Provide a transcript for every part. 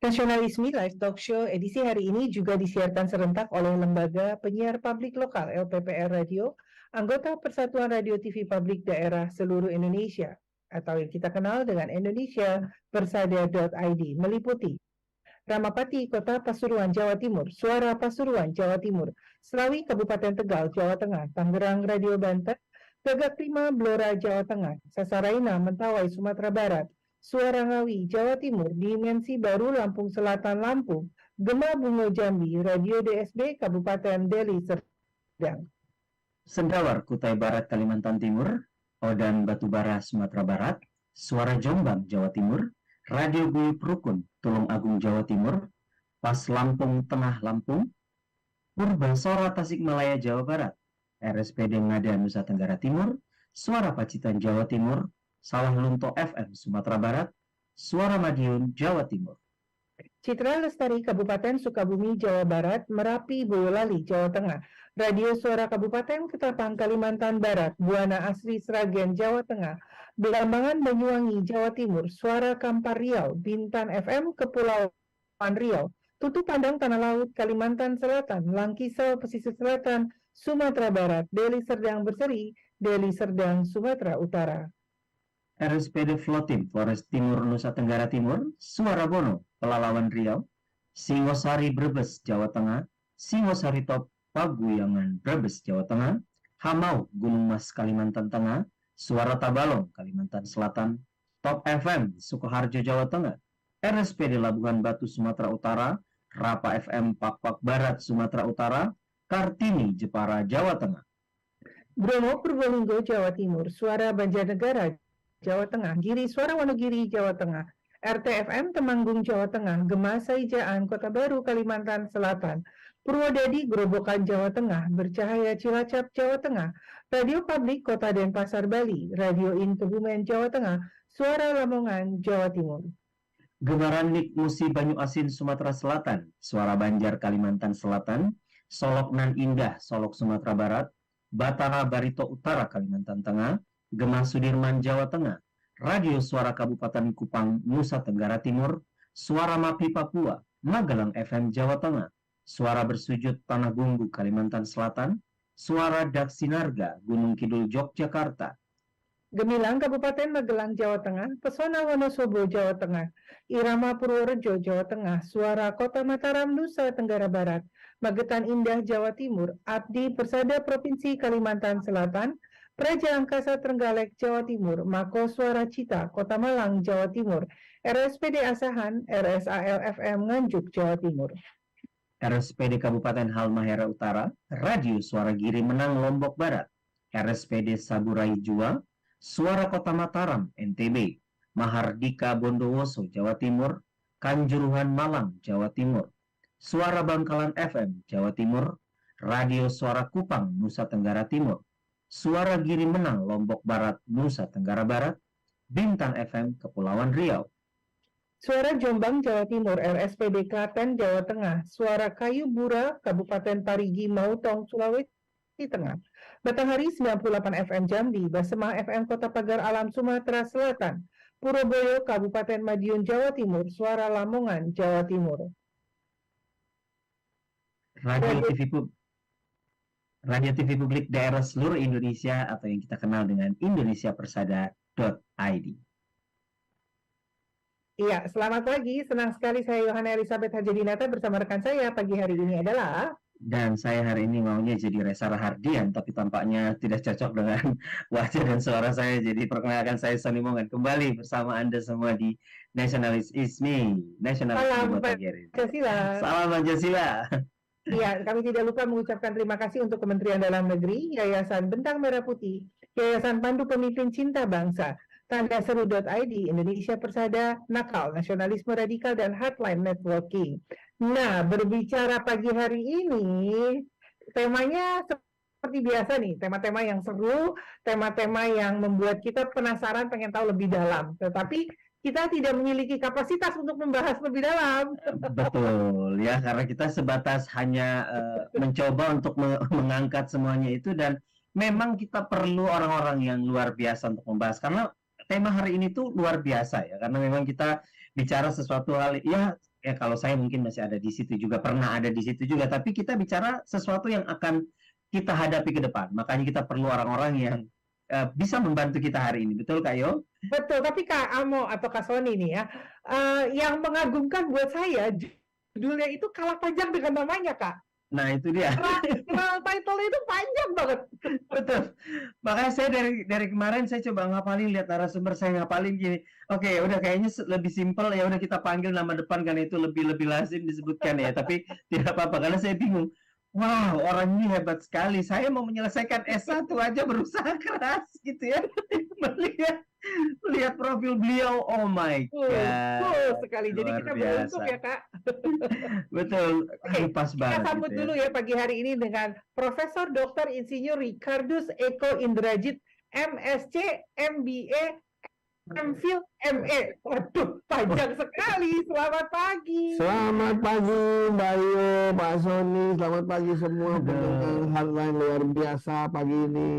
Nasionalisme Live Talk Show edisi hari ini juga disiarkan serentak oleh Lembaga Penyiar Publik Lokal LPPR Radio, anggota Persatuan Radio TV Publik Daerah seluruh Indonesia, atau yang kita kenal dengan Indonesia Persada.id, meliputi Ramapati, Kota Pasuruan, Jawa Timur, Suara Pasuruan, Jawa Timur, Selawi, Kabupaten Tegal, Jawa Tengah, Tangerang, Radio Banten, Gagak Lima, Blora, Jawa Tengah, Sasaraina, Mentawai, Sumatera Barat, Suara Ngawi, Jawa Timur, Dimensi Baru, Lampung Selatan, Lampung, Gema Bungo, Jambi, Radio DSB, Kabupaten Deli Serdang, Sendawar, Kutai Barat, Kalimantan Timur, Odan Batubara, Sumatera Barat, Suara Jombang, Jawa Timur, Radio Buyut Rukun, Tulung Agung, Jawa Timur, Pas Lampung Tengah, Lampung, Purbasora, Tasikmalaya, Jawa Barat, RSPD Ngada, Nusa Tenggara Timur, Suara Pacitan, Jawa Timur, Sawah Lunto FM, Sumatera Barat, Suara Madiun, Jawa Timur. Citra Lestari, Kabupaten Sukabumi, Jawa Barat, Merapi, Boyolali, Jawa Tengah, Radio Suara Kabupaten Ketapang, Kalimantan Barat, Buana Asri, Sragen, Jawa Tengah, Belambangan, Banyuwangi, Jawa Timur, Suara Kampar Riau, Bintan FM, Kepulauan Riau, Tutu Pandang, Tanah Laut, Kalimantan Selatan, Langkisau, Pesisir Selatan, Sumatera Barat, Deli Serdang Berseri, Deli Serdang, Sumatera Utara. RSPD Flotim, Flores Timur, Nusa Tenggara Timur, Suara Bono, Pelalawan Riau, Singosari, Brebes, Jawa Tengah, Singosari Top, Paguyangan, Brebes, Jawa Tengah, Hamau, Gunung Mas, Kalimantan Tengah, Suara Tabalong, Kalimantan Selatan, Top FM, Sukoharjo, Jawa Tengah, RSPD Labuhan Batu, Sumatera Utara, Rapa FM, Pakpak Barat, Sumatera Utara, Kartini, Jepara, Jawa Tengah. Bromo, Purbolinggo, Jawa Timur, Suara Banjarnegara, Jawa Tengah, Giri, Suara Wonogiri, Jawa Tengah, RTFM Temanggung, Jawa Tengah, Gema Saijaan, Kota Baru, Kalimantan Selatan, Purwodadi, Grobogan, Jawa Tengah, Bercahaya, Cilacap, Jawa Tengah, Radio Publik Kota Denpasar, Bali, Radio In Kebumen, Jawa Tengah, Suara Lamongan, Jawa Timur. Gemaran Nik Musi, Banyu Asin, Sumatera Selatan, Suara Banjar, Kalimantan Selatan, Solok Nan Indah, Solok, Sumatera Barat, Batara Barito Utara, Kalimantan Tengah, Gema Sudirman, Jawa Tengah, Radio Suara Kabupaten Kupang, Nusa Tenggara Timur, Suara Mapi Papua, Magelang FM, Jawa Tengah, Suara Bersujud Tanah Bumbu, Kalimantan Selatan, Suara Daksinarga, Gunung Kidul, Yogyakarta. Gemilang, Kabupaten Magelang, Jawa Tengah, Pesona Wonosobo, Jawa Tengah, Irama Purworejo, Jawa Tengah, Suara Kota Mataram, Nusa Tenggara Barat, Magetan Indah, Jawa Timur, Abdi Persada Provinsi Kalimantan Selatan, Praja Angkasa Trenggalek, Jawa Timur, Mako Suara Cita, Kota Malang, Jawa Timur, RSPD Asahan, RSAL FM Nganjuk, Jawa Timur. RSPD Kabupaten Halmahera Utara, Radio Suara Giri Menang, Lombok Barat, RSPD Saburai Jua, Suara Kota Mataram, NTB, Mahardika Bondowoso, Jawa Timur, Kanjuruhan Malang, Jawa Timur, Suara Bangkalan FM, Jawa Timur, Radio Suara Kupang, Nusa Tenggara Timur, Suara Giri Menang, Lombok Barat, Nusa Tenggara Barat, Bintan FM, Kepulauan Riau. Suara Jombang, Jawa Timur, RSPD Klaten, Jawa Tengah, Suara Kayu Bura, Kabupaten Parigi, Mautong, Sulawesi Tengah, Batanghari 98 FM Jambi, Basemah FM Kota Pagar Alam, Sumatera Selatan, Purwoboyo, Kabupaten Madiun, Jawa Timur, Suara Lamongan, Jawa Timur. Radio TV Publik Daerah seluruh Indonesia atau yang kita kenal dengan Indonesia Persada.id. Iya, selamat pagi. Senang sekali saya Yohana Elizabeth Hajadinata bersama rekan saya pagi hari ini adalah... Dan saya hari ini maunya jadi Reza Rahardian, tapi tampaknya tidak cocok dengan wajah dan suara saya. Jadi perkenalkan saya Sony Mongan kembali bersama Anda semua di Nationalist is Me. Salam Pancasila. Salam Pancasila. Iya, kami tidak lupa mengucapkan terima kasih untuk Kementerian Dalam Negeri, Yayasan Bentang Merah Putih, Yayasan Pandu Pemimpin Cinta Bangsa, Tanda Seru.id, Indonesia Persada, Nakal, Nasionalisme Radikal, dan Hotline Networking. Nah, berbicara pagi hari ini, temanya seperti biasa nih, tema-tema yang seru, tema-tema yang membuat kita penasaran, pengen tahu lebih dalam. Tetapi kita tidak memiliki kapasitas untuk membahas lebih dalam. Betul, ya, karena kita sebatas hanya mencoba untuk mengangkat semuanya itu, dan memang kita perlu orang-orang yang luar biasa untuk membahas, karena tema hari ini tuh luar biasa ya, karena memang kita bicara sesuatu hal, ya ya kalau saya mungkin masih ada di situ juga, pernah ada di situ juga, tapi kita bicara sesuatu yang akan kita hadapi ke depan. Makanya kita perlu orang-orang yang bisa membantu kita hari ini. Betul, Kak Yo? Betul, tapi Kak Amo atau Kak Sony nih ya, yang mengagumkan buat saya judulnya itu kalah panjang dengan namanya, Kak. Nah, itu dia. Karena title itu panjang banget. Betul. Makanya saya dari kemarin saya coba ngapalin, lihat narasumber saya ngapalin gini. Oke, ya udah kayaknya lebih simpel, ya udah kita panggil nama depan kan itu lebih lazim disebutkan ya. Tapi tidak apa-apa karena saya bingung. Wow, orang ini hebat sekali. Saya mau menyelesaikan S1 aja berusaha keras gitu ya. Melihat profil beliau, oh my God. Betul sekali. Jadi Luar kita biasa. beruntung ya, Kak. Betul. Oke, Pas kita banget sambut gitu ya. dulu ya pagi hari ini dengan Profesor Dr. Insinyur Ricardus Eko Indrajit, MSc, MBA, MPhil, ME. Waduh, panjang sekali. Selamat pagi. Selamat pagi Mbak Yo, Pak Sony, selamat pagi semua pendengar hotline luar biasa pagi ini.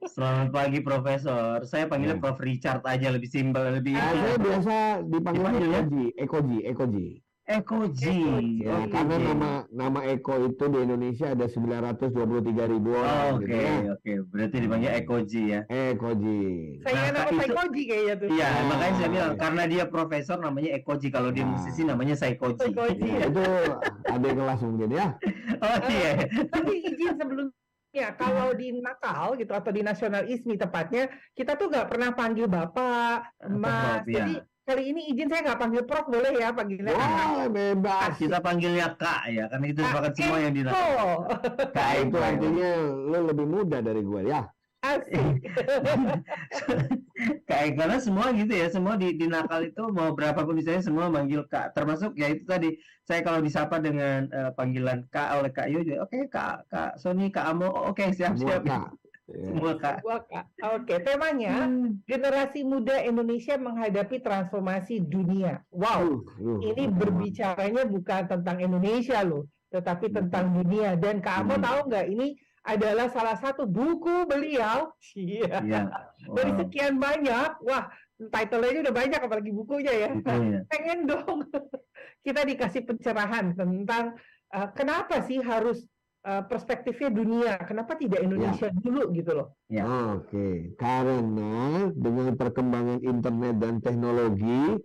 Selamat pagi Profesor. Saya panggilnya Ya. Prof Richard aja, lebih simpel, lebih Saya biasa dipanggil Dipanggil ya? Ekoji. Ekoji. Ya, karena nama Eko itu di Indonesia ada 923.000 orang gitu ya. Oke. Berarti dipanggil Ekoji ya. Ekoji. Saya Nah, nama itu- Saikoji kayaknya tuh. Iya, Ah, makanya saya bilang oke. karena dia profesor namanya Ekoji, kalau dia Ah. musisi namanya Saikoji. Saikoji. Ya, itu adik kelas mungkin ya. Oh iya. Tapi izin sebelumnya, kalau di Natal gitu atau di Nasional ISMI tepatnya, kita tuh nggak pernah panggil Bapak, Atau Mas. Prof, ya. Jadi kali ini izin saya nggak panggil Prof, boleh ya panggilnya Wah, bebas. Kita panggilnya Kak ya, karena itu sepakat semua yang di Eko. Kak itu artinya lo lebih muda dari gue ya. Asik. Kayak karena semua gitu ya, semua di nakal itu mau berapapun misalnya semua manggil Kak, termasuk ya itu tadi saya kalau disapa dengan panggilan Kak oleh Kak Yo, oke Kak Sony, Kak Amo, oke siap. Semua Kak. Ya. Semua Kak. Wah, Kak. Oke, temanya generasi muda Indonesia menghadapi transformasi dunia. Wow, ini berbicaranya bukan tentang Indonesia loh, tetapi tentang dunia. Dan Kak Amo tahu nggak, ini adalah salah satu buku beliau. Iya. Iya. Dari sekian banyak, wah, title-nya udah banyak, apalagi bukunya ya. Betul, ya. Pengen dong kita dikasih pencerahan tentang kenapa sih harus perspektifnya dunia, kenapa tidak Indonesia dulu gitu loh. Ya. Oke, karena dengan perkembangan internet dan teknologi,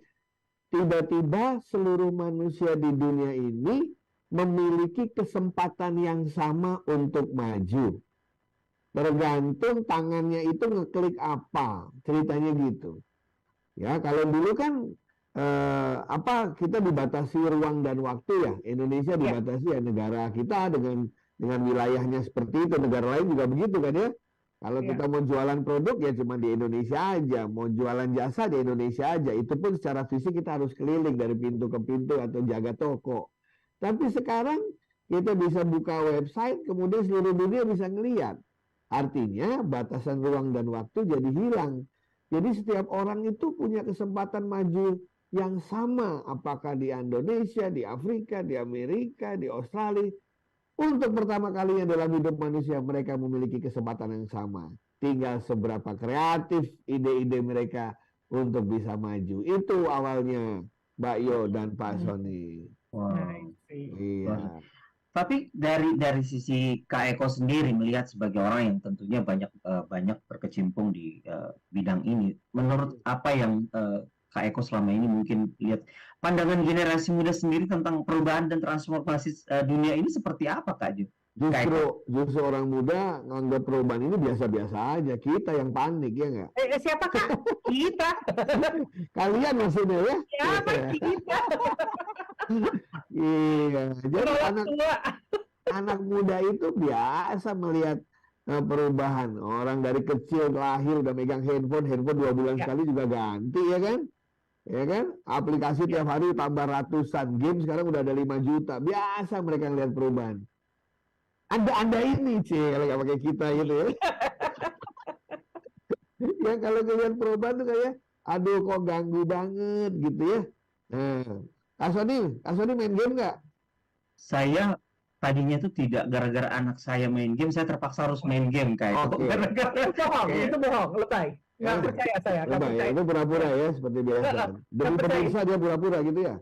tiba-tiba seluruh manusia di dunia ini memiliki kesempatan yang sama untuk maju. Tergantung tangannya itu ngeklik apa, ceritanya gitu. Ya, kalau dulu kan kita dibatasi ruang dan waktu ya. Indonesia dibatasi ya negara kita dengan wilayahnya seperti itu. Negara lain juga begitu kan ya. Kalau kita mau jualan produk ya cuma di Indonesia aja, mau jualan jasa di Indonesia aja. Itu pun secara fisik kita harus keliling dari pintu ke pintu atau jaga toko. Tapi sekarang kita bisa buka website, kemudian seluruh dunia bisa ngelihat. Artinya batasan ruang dan waktu jadi hilang. Jadi setiap orang itu punya kesempatan maju yang sama, apakah di Indonesia, di Afrika, di Amerika, di Australia. Untuk pertama kalinya dalam hidup manusia mereka memiliki kesempatan yang sama. Tinggal seberapa kreatif ide-ide mereka untuk bisa maju. Itu awalnya Mbak Yo dan Pak Sony. Wow. Iya. Tapi dari sisi Kak Eko sendiri melihat sebagai orang yang tentunya banyak berkecimpung di bidang ini, menurut apa yang Kak Eko selama ini mungkin lihat pandangan generasi muda sendiri tentang perubahan dan transformasi dunia ini seperti apa Kak Jo? Justru orang muda nganggap perubahan ini biasa-biasa aja. Kita yang panik ya nggak? Siapa Kak? Kita. Kalian maksudnya ya? Siapa kita? Iya. Jadi Orang tua. anak muda itu biasa melihat perubahan. Orang dari kecil lahir udah megang handphone 2 bulan sekali juga ganti ya kan? Ya kan? Aplikasi tiap hari tambah ratusan, game sekarang udah ada 5 juta. Biasa mereka ngelihat perubahan. Anda ini kalau nggak pakai kita gitu ya. Ya kalau ngelihat perubahan tuh kayak aduh kok ganggu banget gitu ya. Nah, Kak Sony main game nggak? Saya tadinya tuh tidak, gara-gara anak saya main game, saya terpaksa harus main game kayak itu. Oke. Itu bohong, lebay. Nggak Ya. percaya saya, nggak Coba ya, percaya. itu pura-pura ya seperti biasa. Nggak Demi percaya. pemirsa dia pura-pura gitu ya.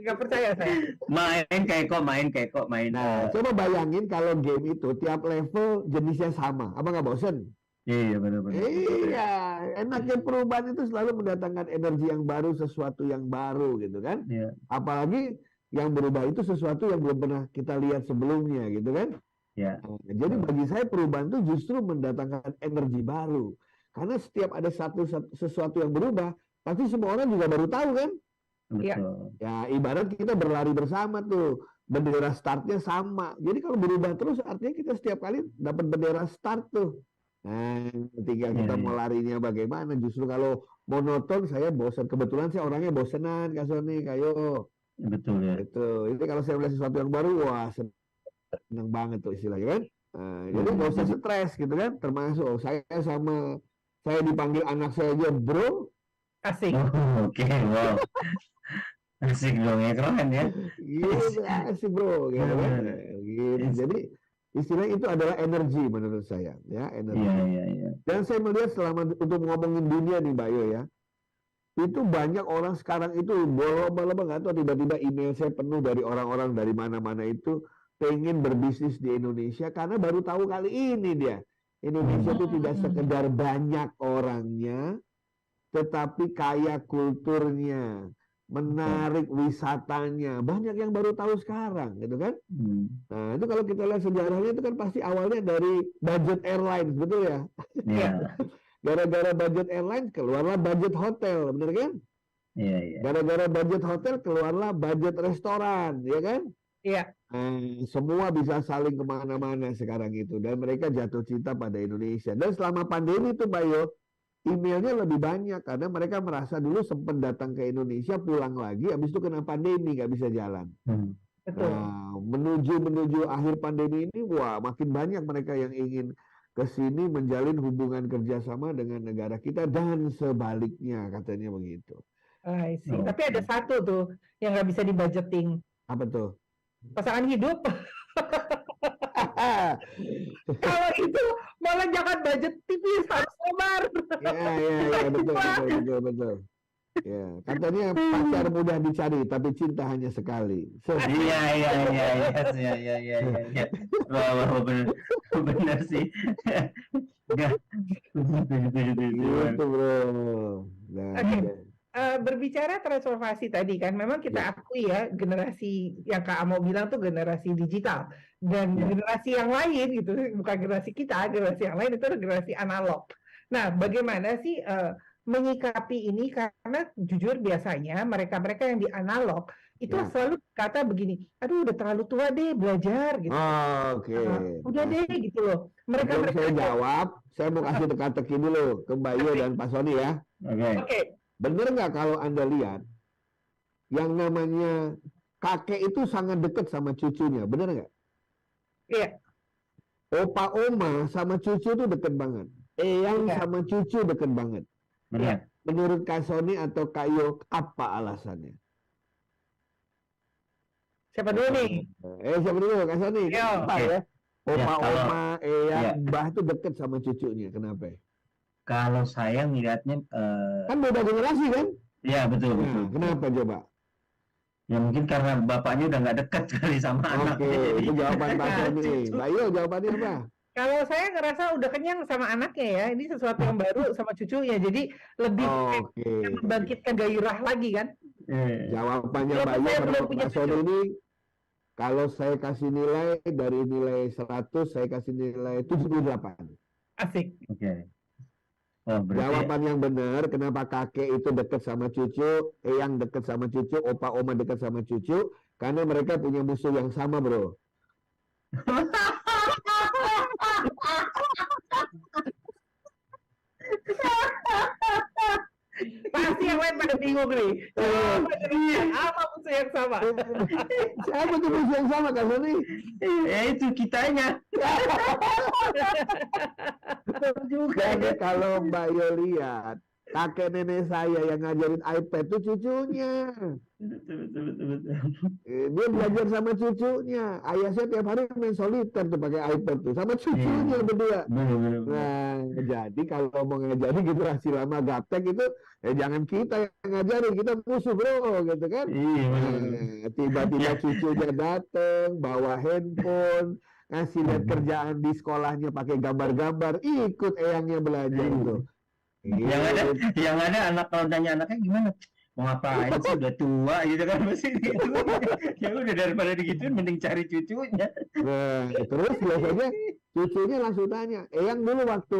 Nggak percaya saya. main kayak kok main. Nah, coba bayangin kalau game itu tiap level jenisnya sama. Apa nggak bosen? Iya benar-benar. Iya, enaknya perubahan itu selalu mendatangkan energi yang baru, sesuatu yang baru gitu kan. Iya. Apalagi yang berubah itu sesuatu yang belum pernah kita lihat sebelumnya gitu kan. Ya. Nah, jadi bagi saya perubahan itu justru mendatangkan energi baru. Karena setiap ada sesuatu yang berubah, pasti semua orang juga baru tahu kan. Iya. Betul. Ya ibarat kita berlari bersama tuh, bendera startnya sama. Jadi kalau berubah terus artinya kita setiap kali dapat bendera start tuh. Nah, tinggal kita Iya, mau iya. larinya bagaimana. Justru kalau monoton saya bosan. Kebetulan saya orangnya bosenan, Kak Sony, kayo. Betul ya. Itu. Ini kalau saya melihat sesuatu yang baru, wah seneng banget tuh istilahnya kan. Nah, jadi nggak usah stres gitu kan. Termasuk saya dipanggil anak saya aja bro. Asik. Oh, oke, wow. Asik dong ya, keren ya. Gitu asik bro gitu kan. Gitu. Jadi istilah itu adalah energi menurut saya ya, energi. Iya. Dan saya melihat selama untuk ngomongin dunia nih Mbak Yo ya, itu banyak orang sekarang itu lomba-lomba nggak tahu tiba-tiba email saya penuh dari orang-orang dari mana-mana itu pengen berbisnis di Indonesia karena baru tahu kali ini dia Indonesia itu tidak sekedar banyak orangnya, tetapi kaya kulturnya, menarik wisatanya, banyak yang baru tahu sekarang, gitu kan? Nah itu kalau kita lihat sejarahnya itu kan pasti awalnya dari budget airlines, betul ya? Iya. Gara-gara budget airlines keluarlah budget hotel, bener kan? Iya. Gara-gara budget hotel keluarlah budget restoran, ya kan? Iya. Semua bisa saling kemana-mana sekarang itu, dan mereka jatuh cinta pada Indonesia. Dan selama pandemi itu, Bayo, emailnya lebih banyak karena mereka merasa dulu sempat datang ke Indonesia, pulang lagi, habis itu kena pandemi nggak bisa jalan. Betul. Nah, menuju akhir pandemi ini, wah makin banyak mereka yang ingin ke sini menjalin hubungan kerjasama dengan negara kita dan sebaliknya, katanya begitu. I see. Oh. Tapi ada satu tuh yang nggak bisa dibudgeting. Apa tuh? Pasangan hidup. Kalau itu malah jangan budget tipis, harus lebar. Ya, betul. Ya, katanya pacar mudah dicari, tapi cinta hanya sekali. Iya. Wah, benar sih. Gitu bro. Nah, Oke. Berbicara transformasi tadi kan, memang kita akui ya generasi yang Kak Amo bilang tuh generasi digital dan generasi yang lain gitu, bukan generasi kita, generasi yang lain itu generasi analog. Nah, bagaimana sih menyikapi ini, karena jujur biasanya mereka-mereka yang di analog itu selalu kata begini, aduh udah terlalu tua deh belajar gitu. Oke. Udah deh gitu loh. Sebelum saya jawab, saya mau kasih teka-teki dulu ke Mbak Yo dan Pak Sony ya. Oke. Bener nggak kalau Anda lihat yang namanya kakek itu sangat dekat sama cucunya, bener nggak? Iya. Opa oma sama cucu itu deket banget. Eyang sama cucu deket banget. Benar. Menurut Kak Sony atau Kak Yo, apa alasannya? Siapa dulu nih? Siapa dulu? Kak Sony. Kenapa ya? Opa oma, eyang, mbah itu deket sama cucunya. Kenapa? Kalau saya melihatnya Kan beda generasi kan? ya betul. Kenapa coba? Ya mungkin karena bapaknya udah nggak dekat kali sama anaknya. Oke, itu jawaban Pak Sony. Mbak Yo, jawabannya apa? Kalau saya ngerasa udah kenyang sama anaknya ya, ini sesuatu yang baru sama cucunya, jadi lebih membangkitkan gairah lagi kan? Jawabannya Mbak Yo sama Pak Sony ini, kalau saya kasih nilai dari nilai 100, saya kasih nilai 78. Asik. Oke. Oh, jawaban yang benar, kenapa kakek itu dekat sama cucu, eyang dekat sama cucu, opa oma dekat sama cucu, karena mereka punya musuh yang sama, bro. Pasti yang lain pada bingung nih. Apa musuh yang sama? Siapa tuh musuh yang sama, Kak Sony? Ya itu kitanya. Jadi kalau Mbak Yo lihat, Kakek nenek saya yang ngajarin iPad tuh cucunya. Dia belajar sama cucunya. Ayah saya tiap hari main soliter tuh pakai iPad tuh sama cucunya berdua. Nah, jadi kalau mau ngajari generasi lama gaptek itu, jangan kita yang ngajari, kita musuh bro, gitu kan? Nah, tiba-tiba cucunya dateng, bawa handphone, ngasih lihat kerjaan di sekolahnya pakai gambar-gambar, ikut eyangnya belajar tuh. Yang ada anak kalau nanya anaknya gimana? Mau ngapain sih udah tua gitu kan masih gitu. Ya udah daripada digituin mending cari cucunya. Nah, terus biasanya cucunya langsung tanya, Eyang dulu waktu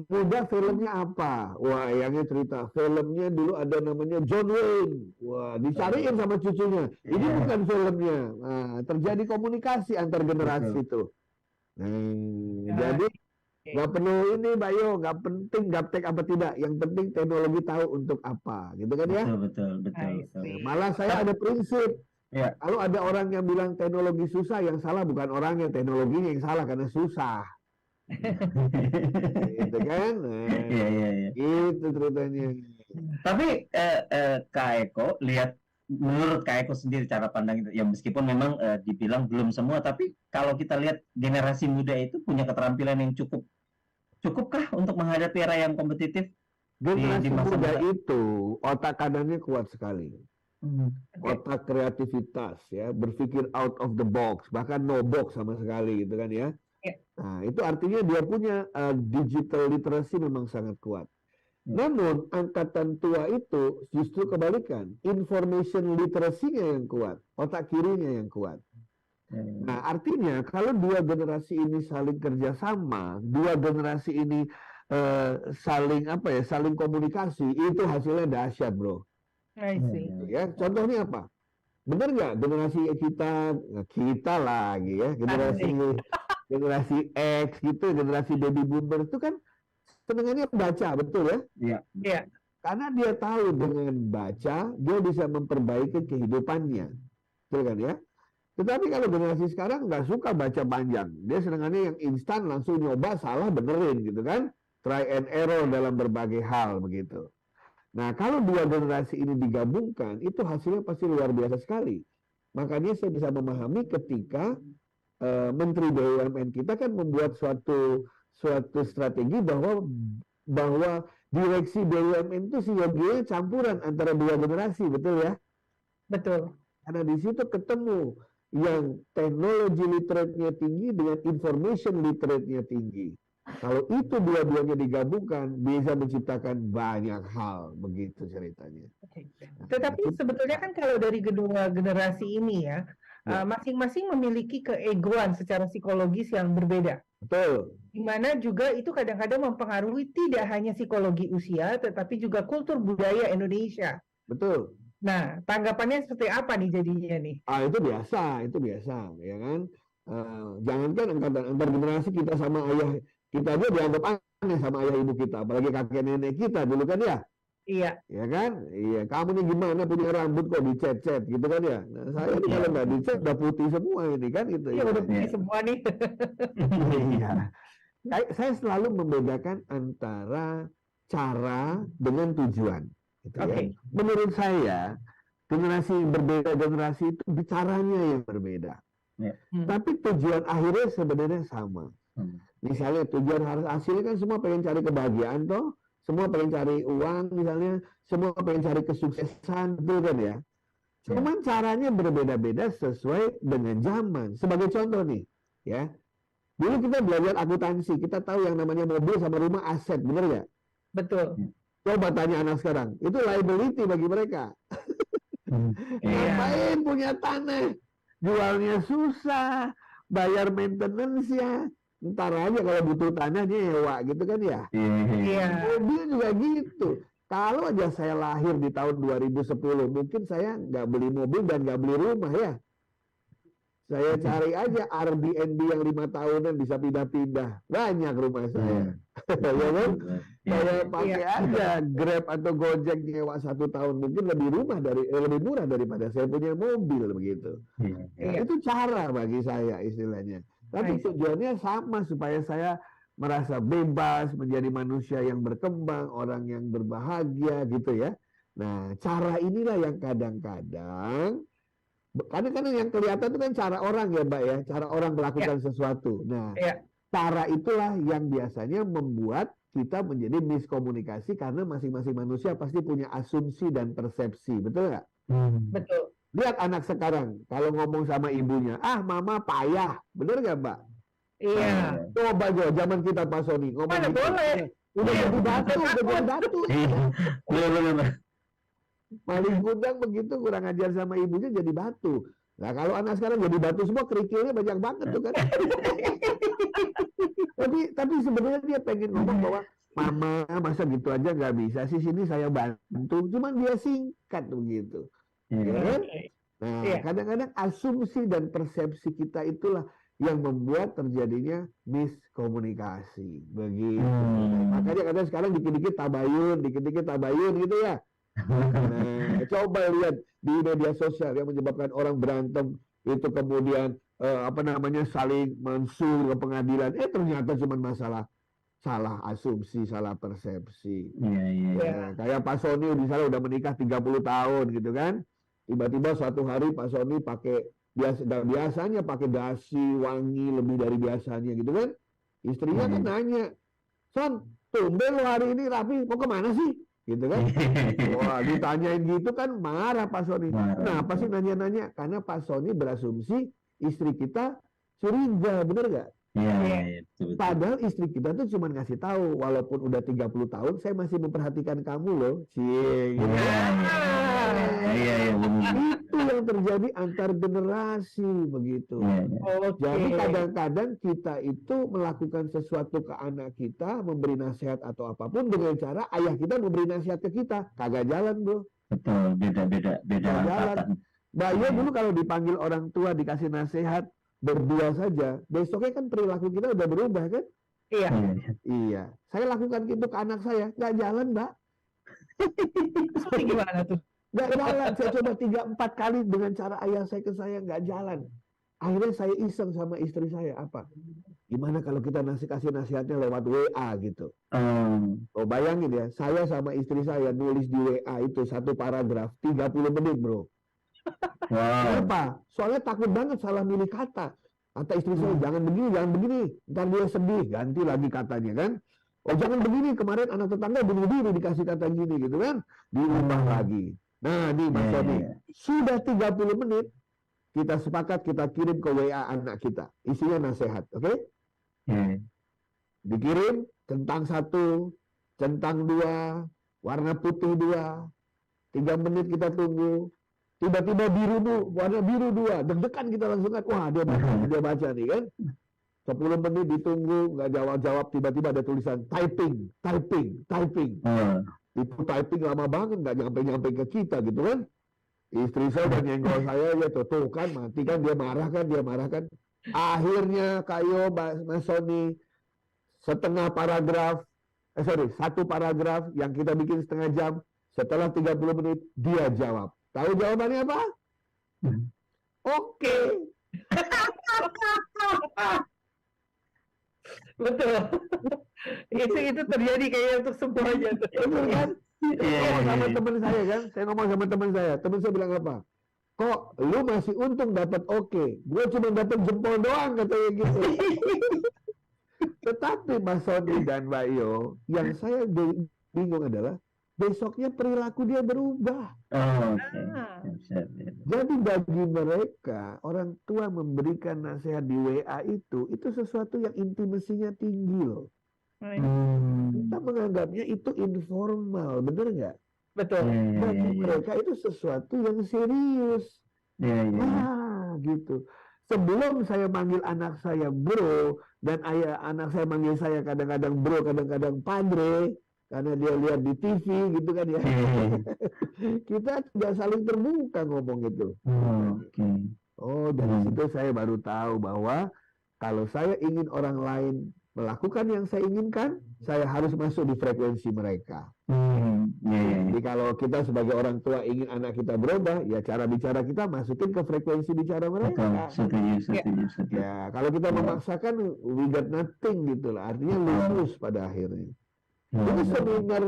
muda filmnya apa? Wah, Eyangnya cerita, filmnya dulu ada namanya John Wayne. Wah, dicariin sama cucunya. Ini bukan filmnya. Nah, terjadi komunikasi antar generasi itu. Nah, jadi nggak perlu ini, Mbak Yo, nggak penting gaptek apa tidak. Yang penting teknologi tahu untuk apa, gitu kan ya? Betul. Malah saya ada prinsip. Ya. Kalau ada orang yang bilang teknologi susah, yang salah bukan orangnya, teknologinya yang salah karena susah. Gitu kan? Iya. Itu ceritanya. Tapi Kak Eko, menurut Kak Eko sendiri cara pandang itu, ya meskipun memang dibilang belum semua, tapi kalau kita lihat generasi muda itu punya keterampilan yang cukupkah untuk menghadapi era yang kompetitif? Generasi masa muda muda? itu otak kanannya kuat sekali. Otak kreativitas ya, berpikir out of the box, bahkan no box sama sekali gitu kan ya. Nah, itu artinya dia punya digital literacy memang sangat kuat. Namun angkatan tua itu justru kebalikan, information literacy-nya yang kuat, otak kirinya yang kuat. Nah, artinya kalau dua generasi ini saling kerjasama, dua generasi ini saling komunikasi, itu hasilnya dahsyat, bro. I see. Ya, contohnya apa? Benar nggak generasi kita lagi ya, generasi X gitu, generasi baby boomer itu kan senengannya baca, betul ya? Iya. Karena dia tahu dengan baca dia bisa memperbaiki kehidupannya, betul kan ya? Tetapi kalau generasi sekarang nggak suka baca panjang, dia senengannya yang instan, langsung nyoba, salah benerin gitu kan, try and error dalam berbagai hal begitu. Nah, kalau dua generasi ini digabungkan, itu hasilnya pasti luar biasa sekali. Makanya saya bisa memahami ketika Menteri BUMN kita kan membuat suatu strategi bahwa direksi BUMN itu sinerginya campuran antara dua generasi, betul ya? Betul. Karena di situ ketemu yang teknologi literate-nya tinggi dengan information literate-nya tinggi. Kalau itu dua-duanya digabungkan, bisa menciptakan banyak hal, begitu ceritanya. Tetapi sebetulnya kan kalau dari kedua generasi ini ya, masing-masing memiliki keegoan secara psikologis yang berbeda. Betul. Di mana juga itu kadang-kadang mempengaruhi tidak hanya psikologi usia, tetapi juga kultur budaya Indonesia. Betul. Nah, tanggapannya seperti apa nih jadinya nih? Itu biasa, ya kan? Jangankan antar generasi kita sama ayah kita aja dianggap aneh sama ayah ibu kita, apalagi kakek nenek kita dulu kan ya? Iya. Ya kan? Iya. Kamu nih gimana punya rambut kok dicet-cet gitu kan ya? Nah, saya ini kalau nggak dicet udah putih semua ini kan gitu. Iya, udah putih semua nih. Iya. Saya selalu membedakan antara cara dengan tujuan. Gitu ya. Menurut saya generasi berbeda generasi itu bicaranya yang berbeda. Tapi tujuan akhirnya sebenarnya sama. Misalnya tujuan harus hasilnya kan semua pengen cari kebahagiaan toh, semua pengen cari uang misalnya, semua pengen cari kesuksesan, betul kan ya? Cuman caranya berbeda-beda sesuai dengan zaman. Sebagai contoh nih, ya. Dulu kita belajar akuntansi, kita tahu yang namanya mobil sama rumah aset, bener nggak? Betul. Coba tanya anak sekarang, itu liability bagi mereka. Ngapain punya tanah? Jualnya susah, bayar maintenance-nya. Ntar aja kalau butuh tanah nyewa gitu kan ya. Mobil juga gitu. Kalau aja saya lahir di tahun 2010, mungkin saya nggak beli mobil dan nggak beli rumah ya. Saya cari aja Airbnb yang 5 tahunan bisa pindah-pindah. Banyak rumah saya. Ya kan? Saya pakai aja Grab atau Gojek nyewa 1 tahun, mungkin lebih murah daripada saya punya mobil begitu. Itu cara bagi saya istilahnya. Tapi tujuannya sama supaya saya merasa bebas, menjadi manusia yang berkembang, orang yang berbahagia gitu ya. Nah, cara inilah yang kadang-kadang yang kelihatan itu kan cara orang ya, Mbak ya, cara orang melakukan sesuatu. Nah, Ya. cara itulah yang biasanya membuat kita menjadi miskomunikasi karena masing-masing manusia pasti punya asumsi dan persepsi, betul nggak? Betul. Lihat anak sekarang, kalau ngomong sama ibunya, mama payah, bener nggak Mbak? Iya. Coba Jo, zaman kita Pak Sony ngomong Mana gitu. boleh. Udah jadi batu, udah jadi batu. Benar-benar. Paling gudang begitu kurang ajar sama ibunya jadi batu. Nah kalau anak sekarang jadi batu semua, kerikilnya banyak banget tuh kan. tapi sebenarnya dia pengen ngomong bahwa mama masa gitu aja nggak bisa sih, sini saya bantu. Cuman dia singkat begitu. Ya kan? Nah, kadang-kadang asumsi dan persepsi kita itulah yang membuat terjadinya miskomunikasi. Begitu. Makanya kadang sekarang dikit-dikit tabayun gitu ya. Nah, coba lihat di media sosial yang menyebabkan orang berantem itu kemudian saling mensul ke pengadilan. Ternyata cuma masalah salah asumsi, salah persepsi. Iya. Kayak Pak Sony misalnya udah menikah 30 tahun gitu kan. Tiba-tiba suatu hari Pak Sony biasanya pakai dasi wangi lebih dari biasanya gitu kan. Istrinya kan nanya, "Son, tumben lo hari ini rapi, mau kemana sih?" Gitu kan. Wah, ditanyain gitu kan marah Pak Sony. Kenapa sih nanya-nanya? Karena Pak Sony berasumsi istri kita curiga, bener nggak? Iya, betul. Padahal istri kita tuh cuma ngasih tahu, walaupun udah 30 tahun, saya masih memperhatikan kamu loh. Iya, benar. Itu yang terjadi antar generasi begitu. Jadi kadang-kadang kita itu melakukan sesuatu ke anak kita, memberi nasihat atau apapun dengan cara ayah kita memberi nasihat ke kita. Kagak jalan, bro. Betul, beda jalan. Mbak Yo dulu kalau dipanggil orang tua dikasih nasihat berdua saja, besoknya kan perilaku kita udah berubah kan? Iya. Saya lakukan gitu ke anak saya, nggak jalan, Mbak. Gimana tuh? Nggak jalan. Saya coba 3-4 kali dengan cara ayah saya ke saya, nggak jalan. Akhirnya saya iseng sama istri saya, apa? Gimana kalau kita kasih nasihatnya lewat WA gitu? Oh, bayangin ya, saya sama istri saya nulis di WA itu satu paragraf 30 menit, bro. Kenapa? Soalnya takut banget salah milih kata. Kata istri saya, jangan begini, ntar dia sedih, ganti lagi katanya kan. Oh jangan begini, kemarin anak tetangga bunuh dikasih kata gini gitu kan, diubah lagi. Nah nih Mas Sony, sudah 30 menit, kita sepakat kita kirim ke WA anak kita, isinya nasihat, oke? Dikirim centang 1, centang 2, warna putih 2, 3 menit kita tunggu. Tiba-tiba warna biru 2, deg-degan kita langsung kan, wah dia baca nih kan. 10 menit ditunggu, nggak jawab-jawab, tiba-tiba ada tulisan typing. Itu typing lama banget, nggak nyampe-nyampe ke kita gitu kan. Istri saya udah nyenggol saya, ya tuh kan, mati kan, dia marah kan. Akhirnya kayo Mas Sony, satu paragraf yang kita bikin setengah jam, setelah 30 menit, dia jawab. Tahu jawabannya apa? Oke. Betul. Itu terjadi kayaknya untuk semuanya. Betul kan? Sama teman saya kan, saya ngomong sama teman saya bilang apa? Kok lu masih untung dapat oke, gue cuma dapat jempol doang katanya gitu. Tetapi Mas Sony dan Mbak Yo, yang saya bingung adalah besoknya perilaku dia berubah. Jadi bagi mereka, orang tua memberikan nasihat di WA itu sesuatu yang intimasinya tinggi loh. Kita menganggapnya itu informal, bener nggak? Betul. Bagi mereka itu sesuatu yang serius. Gitu. Sebelum saya manggil anak saya bro, dan anak saya manggil saya kadang-kadang bro, kadang-kadang padre, karena dia lihat di TV gitu kan ya. Kita tidak saling terbuka ngomong itu. Oh, dari situ saya baru tahu bahwa kalau saya ingin orang lain melakukan yang saya inginkan, saya harus masuk di frekuensi mereka. Ya. Jadi kalau kita sebagai orang tua ingin anak kita berubah, ya cara bicara kita masukin ke frekuensi bicara Betul, mereka. setuju. Ya, kalau kita memaksakan, we got nothing gitu lah. Artinya lulus pada akhirnya. Ini seminar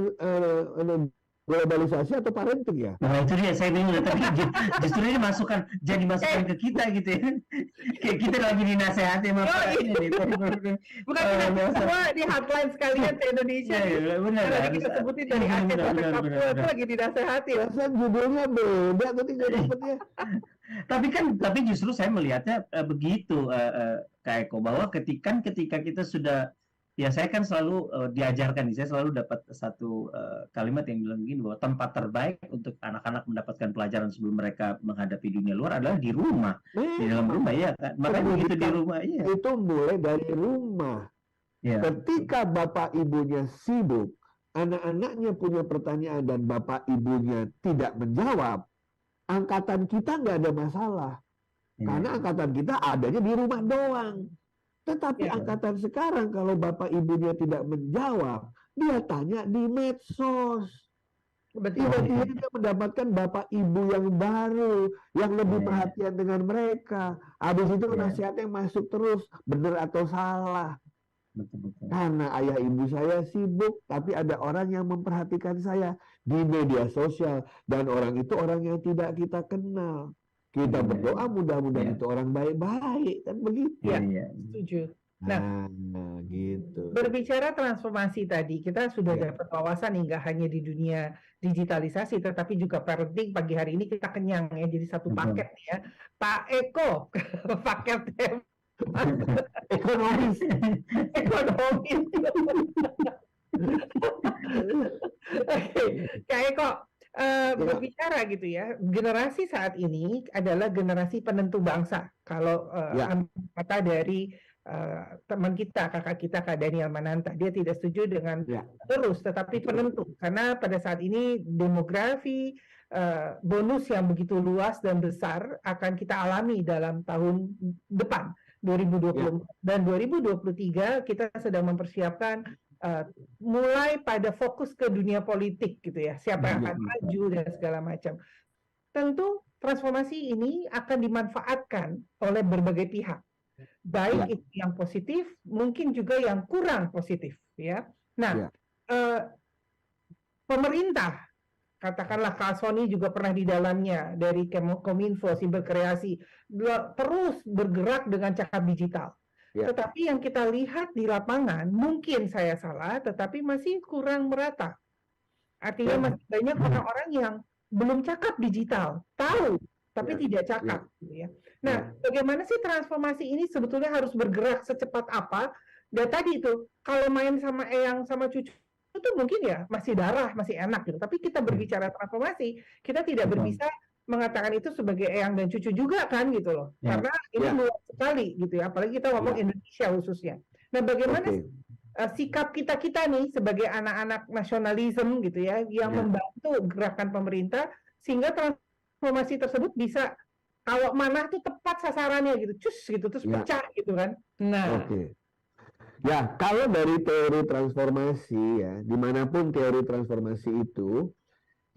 globalisasi atau parenting ya? Nah itu dia, saya bingung. Tapi justru ini jadi masukan ke kita gitu ya. Kayak kita lagi dinasehati sama Pak ini nih. Bukan kita semua di hotline sekalian di Indonesia. Iya, benar. Karena kita sebutin dari Aceh sampai Papua itu lagi dinasehati. Perasaan judulnya beda tadi nggak dapetnya. Tapi justru saya melihatnya begitu, Kak Eko, bahwa ketika kita sudah, ya saya kan selalu diajarkan nih, saya selalu dapat satu kalimat yang bilang begini, bahwa tempat terbaik untuk anak-anak mendapatkan pelajaran sebelum mereka menghadapi dunia luar adalah di rumah, di dalam rumah, ya kan? Makanya begitu di rumah, ya. Itu mulai dari rumah. Ya. Ketika bapak ibunya sibuk, anak-anaknya punya pertanyaan dan bapak ibunya tidak menjawab, angkatan kita nggak ada masalah. Karena angkatan kita adanya di rumah doang. Tetapi angkatan sekarang kalau bapak ibunya tidak menjawab, dia tanya di medsos. Tiba-tiba dia mendapatkan bapak ibu yang baru, yang lebih perhatian dengan mereka. Habis itu nasihatnya masuk terus, benar atau salah. Betul. Karena ayah ibu saya sibuk, tapi ada orang yang memperhatikan saya di media sosial. Dan orang itu orang yang tidak kita kenal. Kita berdoa mudah-mudahan itu orang baik-baik, kan begitu. Iya, setuju. Nah, gitu. Berbicara transformasi tadi, kita sudah dapat wawasan hingga hanya di dunia digitalisasi, tetapi juga parenting. Pagi hari ini kita kenyang ya, jadi satu paket ya. Pak Eko, paket ekonomis. Oke, Kak Eko, berbicara gitu ya, generasi saat ini adalah generasi penentu bangsa. Kalau kata dari teman kita, kakak kita, Kak Daniel Mananta, dia tidak setuju dengan terus, tetapi penentu. Karena pada saat ini demografi, bonus yang begitu luas dan besar akan kita alami dalam tahun depan, 2020. Dan 2023 kita sedang mempersiapkan mulai pada fokus ke dunia politik gitu ya, siapa yang akan maju dan segala macam. Tentu transformasi ini akan dimanfaatkan oleh berbagai pihak, baik itu yang positif, mungkin juga yang kurang positif ya. Nah, pemerintah, katakanlah Kak Sony juga pernah di dalamnya dari Kominfo, Siber Kreasi, terus bergerak dengan cakap digital. Tetapi yang kita lihat di lapangan, mungkin saya salah, tetapi masih kurang merata. Artinya masih banyak orang-orang yang belum cakap digital, tahu, tapi tidak cakap. Gitu ya. Nah, bagaimana sih transformasi ini sebetulnya harus bergerak secepat apa? Dan tadi itu, kalau main sama eyang sama cucu, itu mungkin ya masih darah, masih enak gitu. Tapi kita berbicara transformasi, kita tidak bisa mengatakan itu sebagai eyang dan cucu juga kan gitu loh. Karena ini luas sekali gitu ya, apalagi kita ngomong Indonesia khususnya. Nah, bagaimana sikap kita nih sebagai anak-anak nasionalisme gitu ya, yang membantu gerakan pemerintah sehingga transformasi tersebut bisa, kalau mana tuh tepat sasarannya gitu, cus gitu, terus pecah gitu kan. Nah, ya, kalau dari teori transformasi ya, dimanapun teori transformasi itu,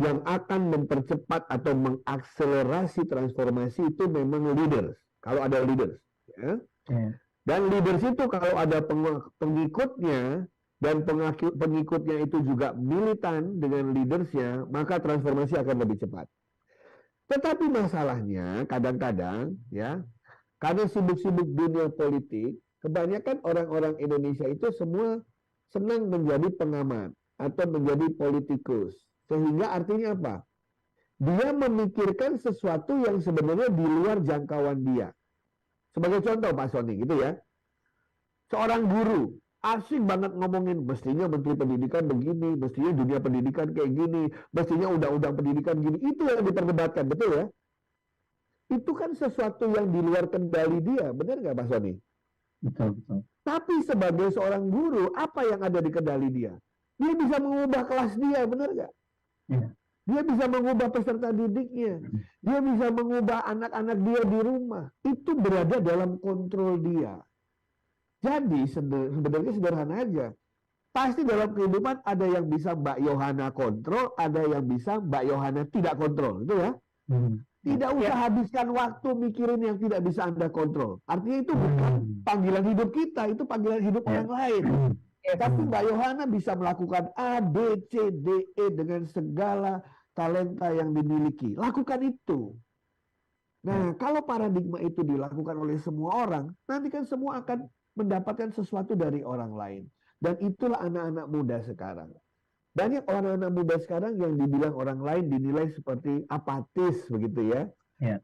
yang akan mempercepat atau mengakselerasi transformasi itu memang leaders. Kalau ada leaders, ya. Dan leaders itu kalau ada pengikutnya dan pengikutnya itu juga militan dengan leadersnya, maka transformasi akan lebih cepat. Tetapi masalahnya kadang-kadang ya, karena sibuk-sibuk dunia politik, kebanyakan orang-orang Indonesia itu semua senang menjadi pengamat atau menjadi politikus. Sehingga artinya apa? Dia memikirkan sesuatu yang sebenarnya di luar jangkauan dia. Sebagai contoh Pak Sony gitu ya. Seorang guru asik banget ngomongin mestinya Menteri Pendidikan begini, mestinya dunia pendidikan kayak gini, mestinya undang-undang pendidikan gini. Itu yang diperdebatkan, betul ya? Itu kan sesuatu yang di luar kendali dia, benar nggak Pak Sony? Betul. Tapi sebagai seorang guru, apa yang ada di kendali dia? Dia bisa mengubah kelas dia, benar nggak? Dia bisa mengubah peserta didiknya. Dia bisa mengubah anak-anak dia di rumah. Itu berada dalam kontrol dia. Jadi sebenarnya sederhana aja. Pasti dalam kehidupan ada yang bisa Mbak Yohana kontrol, ada yang bisa Mbak Yohana tidak kontrol, itu ya. Tidak usah habiskan waktu mikirin yang tidak bisa Anda kontrol. Artinya itu bukan panggilan hidup kita, itu panggilan hidup orang lain. Tapi Mbak Yohana bisa melakukan A, B, C, D, E dengan segala talenta yang dimiliki. Lakukan itu. Nah, kalau paradigma itu dilakukan oleh semua orang, nanti kan semua akan mendapatkan sesuatu dari orang lain. Dan itulah anak-anak muda sekarang. Banyak anak-anak muda sekarang yang dibilang orang lain dinilai seperti apatis begitu ya.